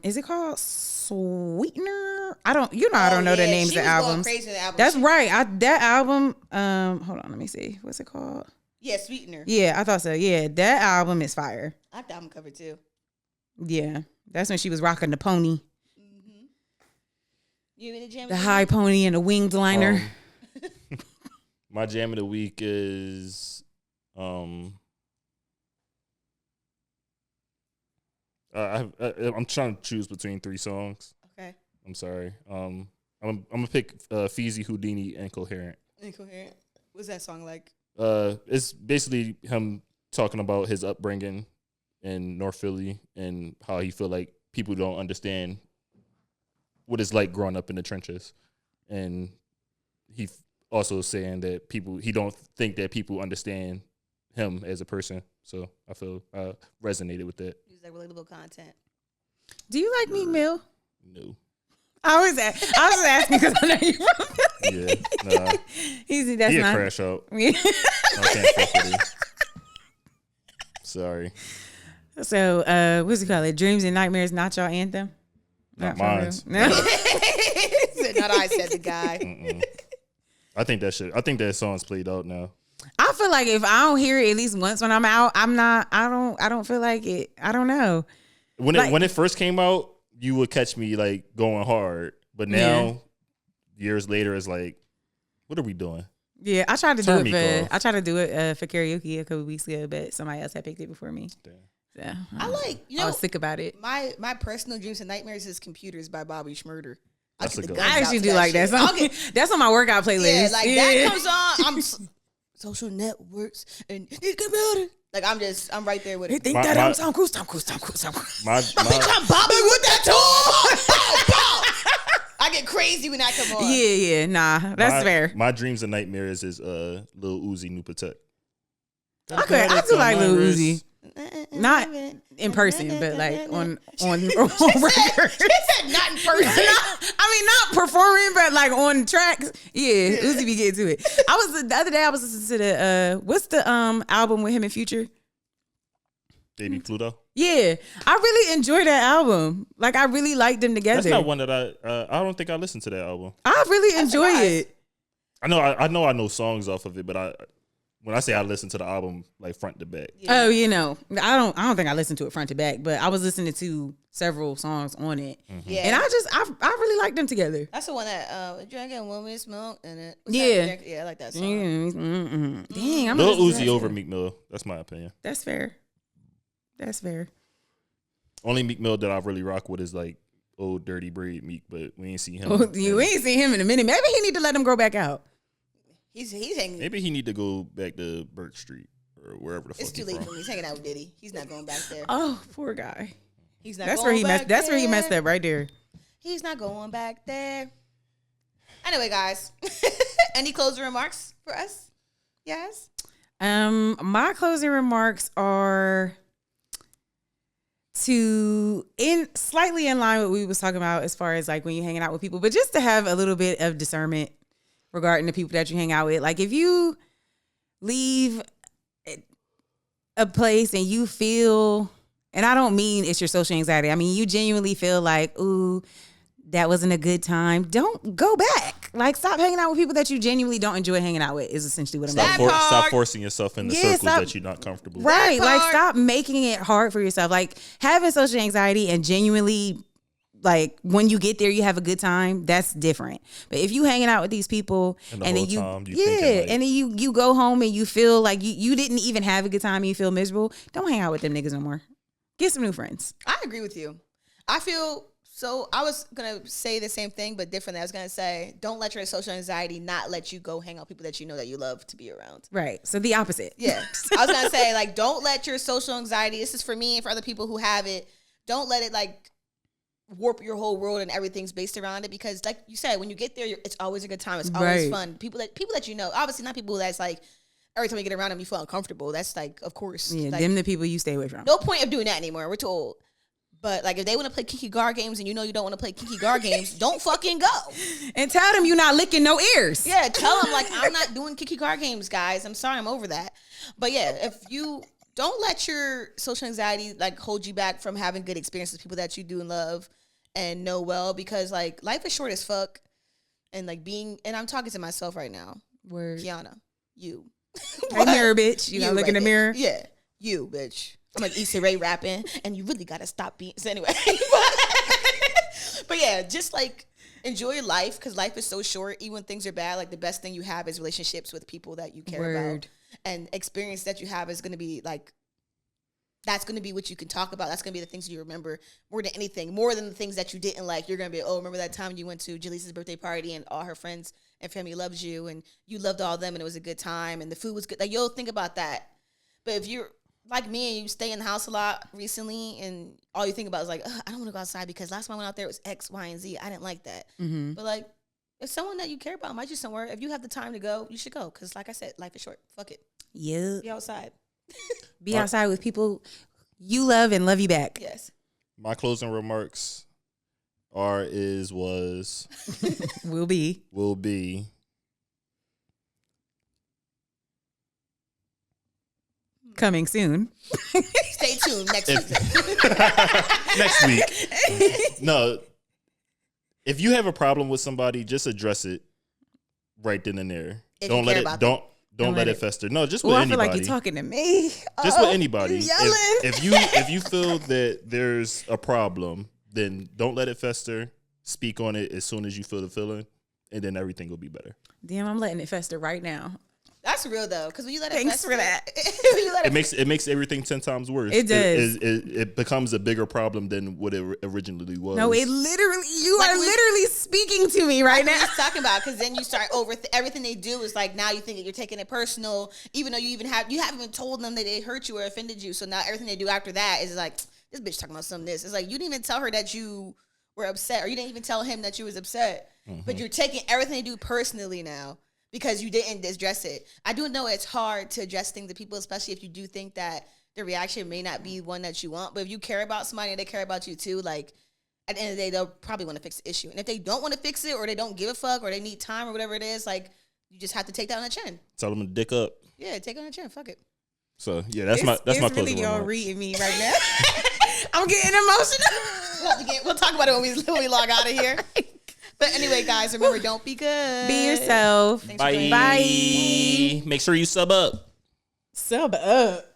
Is it called Sweetener? I don't know the names of albums. Crazy the album. That's right. That album. Hold on, let me see. What's it called? Yeah, Sweetener. Yeah, I thought so. Yeah, that album is fire. I like the album cover too. Yeah, that's when she was rocking the pony, You in the jam? the high pony, and the winged liner. My jam of the week is I'm trying to choose between 3 songs. Okay. I'm sorry. I'm gonna pick Feezy, Houdini, Incoherent. Incoherent. What's that song like? It's basically him talking about his upbringing in North Philly and how he feel like people don't understand what it's like growing up in the trenches, and he also saying that he don't think that people understand him as a person. So I feel I resonated with that. Use like relatable content. Do you like Meek Mill? No. I was asking because I know you're from Philly. Yeah, nah. He a crash out. Yeah. I can't fuck with him. Sorry. So, what's it called? Dreams and Nightmares, not your anthem? Not for mine. real? No. Not I said the guy. Mm-mm. I think that song's played out now. I feel like if I don't hear it at least once when I'm out, I don't feel like it. I don't know. When it first came out, you would catch me like going hard, but now years later, it's like, what are we doing? Yeah, I tried to Turn do me it off. for karaoke a couple weeks ago, but somebody else had picked it before me. Damn. So I like, I was sick about it. My personal dreams and nightmares is Computers by Bobby Schmurder. That's a good one. I actually do like that song. That's on my workout playlist. Yeah, like that comes on. Social networks and these computers. Like I'm right there with it. Think that I'm Tom Cruise. My Bitch, I'm bobbing with that tool. Bow, bow. I get crazy when that come on. Yeah, nah, that's fair. My dreams and nightmares is Lil Uzi New Protect. I do like Lil Uzi. Not in person, but like on record. She said not in person. Not performing, but like on tracks. Yeah, Uzi be getting to it. The other day I was listening to the what's the album with him and Future? Baby Pluto. Yeah, I really enjoyed that album. Like I really liked them together. That's not one that I don't think I listened to that album. I really enjoy it. I know songs off of it, but when I say I listen to the album like front to back. Yeah. Oh, I don't think I listened to it front to back, but I was listening to several songs on it. Mm-hmm. Yeah. And I really like them together. That's the one that drinking woman smoke and it. Yeah. I like that song. Mm-hmm. Dang, I'm Lil Uzi over Meek Mill. That's my opinion. That's fair. Only Meek Mill that I really rock with is like old dirty braid Meek, but we ain't seen him. We ain't seen him in a minute. Maybe he need to let him grow back out. He's hanging. Maybe he need to go back to Burke Street. or wherever the fuck It's too he's late from. for me. He's hanging out with Diddy. He's not going back there. Oh, poor guy. He's not. That's going where he back messed. That's where he there. messed up right there. He's not going back there. Anyway, guys, any closing remarks for us? Yes. My closing remarks are slightly in line with what we was talking about as far as like when you're hanging out with people, but just to have a little bit of discernment regarding the people that you hang out with. Like if you leave a place and you feel, and I don't mean it's your social anxiety, I mean you genuinely feel like, ooh, that wasn't a good time, don't go back. Like, stop hanging out with people that you genuinely don't enjoy hanging out with is essentially what I'm saying. Stop forcing yourself in the circles that you're not comfortable with. Right. Like, stop making it hard for yourself. Like, having social anxiety and genuinely, like, when you get there, you have a good time, that's different. But if you hanging out with these people and then you and then you go home and you feel like you didn't even have a good time and you feel miserable, don't hang out with them niggas no more. Get some new friends. I agree with you. I feel... So I was going to say the same thing, but differently. I was going to say, don't let your social anxiety not let you go hang out with people that you know that you love to be around. Right. So the opposite. Yeah. I was going to say, like, don't let your social anxiety, this is for me and for other people who have it, don't let it, like, warp your whole world and everything's based around it. Because, like you said, when you get there, it's always a good time. It's always fun. People that you know, obviously not people that's, like, every time you get around them, you feel uncomfortable. That's, like, of course. Yeah, like, them the people you stay away from. No point of doing that anymore. We're too old. But, like, if they want to play Kiki Gar games and you know you don't want to play Kiki Gar games, don't fucking go. And tell them you're not licking no ears. Yeah, tell them, like, I'm not doing Kiki Gar games, guys. I'm sorry, I'm over that. But, yeah, if you don't let your social anxiety, like, hold you back from having good experiences with people that you do and love and know well. Because, like, life is short as fuck. And, like, and I'm talking to myself right now. Word. Kiana, you. Hey, mirror, bitch. You gotta look in the mirror. Yeah, you, bitch. I'm like Issa Rae rapping, and you really gotta stop being. So anyway, but yeah, just like enjoy life because life is so short. Even when things are bad, like the best thing you have is relationships with people that you care about, and experience that you have is gonna be like that's gonna be what you can talk about. That's gonna be the things you remember more than anything, more than the things that you didn't like. You're gonna be, oh, remember that time you went to Jaleesa's birthday party and all her friends and family loves you, and you loved all of them, and it was a good time, and the food was good. Like you'll think about that, but if you're like me and you stay in the house a lot recently and all you think about is like, I don't want to go outside because last time I went out there it was X, Y, and Z. I didn't like that. Mm-hmm. But like, if someone that you care about might you somewhere, if you have the time to go, you should go. Because like I said, life is short. Fuck it. Yeah. Be outside. Be outside with people you love and love you back. Yes. My closing remarks will be. Coming soon. Stay tuned next week. Next week. No. If you have a problem with somebody, just address it right then and there. Don't let it fester. No, just with I anybody. feel like you're talking to me. Just with anybody. Yelling. If you feel that there's a problem, then don't let it fester. Speak on it as soon as you feel the feeling, and then everything will be better. Damn, I'm letting it fester right now. That's real though, because when you let it Thanks fester, for that. It makes everything 10 times worse. It does. It becomes a bigger problem than what it originally was. No, you are literally speaking to me right now. What he's talking about, because then you start everything they do is like now you think that you're taking it personal, even though you haven't even told them that they hurt you or offended you. So now everything they do after that is like, this bitch talking about something. This it's like you didn't even tell her that you were upset, or you didn't even tell him that you was upset, but you're taking everything they do personally now. Because you didn't address it. I do know it's hard to address things to people, especially if you do think that the reaction may not be one that you want. But if you care about somebody and they care about you too, like at the end of the day, they'll probably want to fix the issue. And if they don't want to fix it or they don't give a fuck or they need time or whatever it is, like you just have to take that on the chin. Tell them to dick up. Yeah, take it on the chin. Fuck it. So yeah, that's my really closing y'all remarks. reading me right now. I'm getting emotional. We'll talk about it when we log out of here. But anyway, guys, remember, don't be good. Be yourself. Bye. Make sure you sub up. Sub up.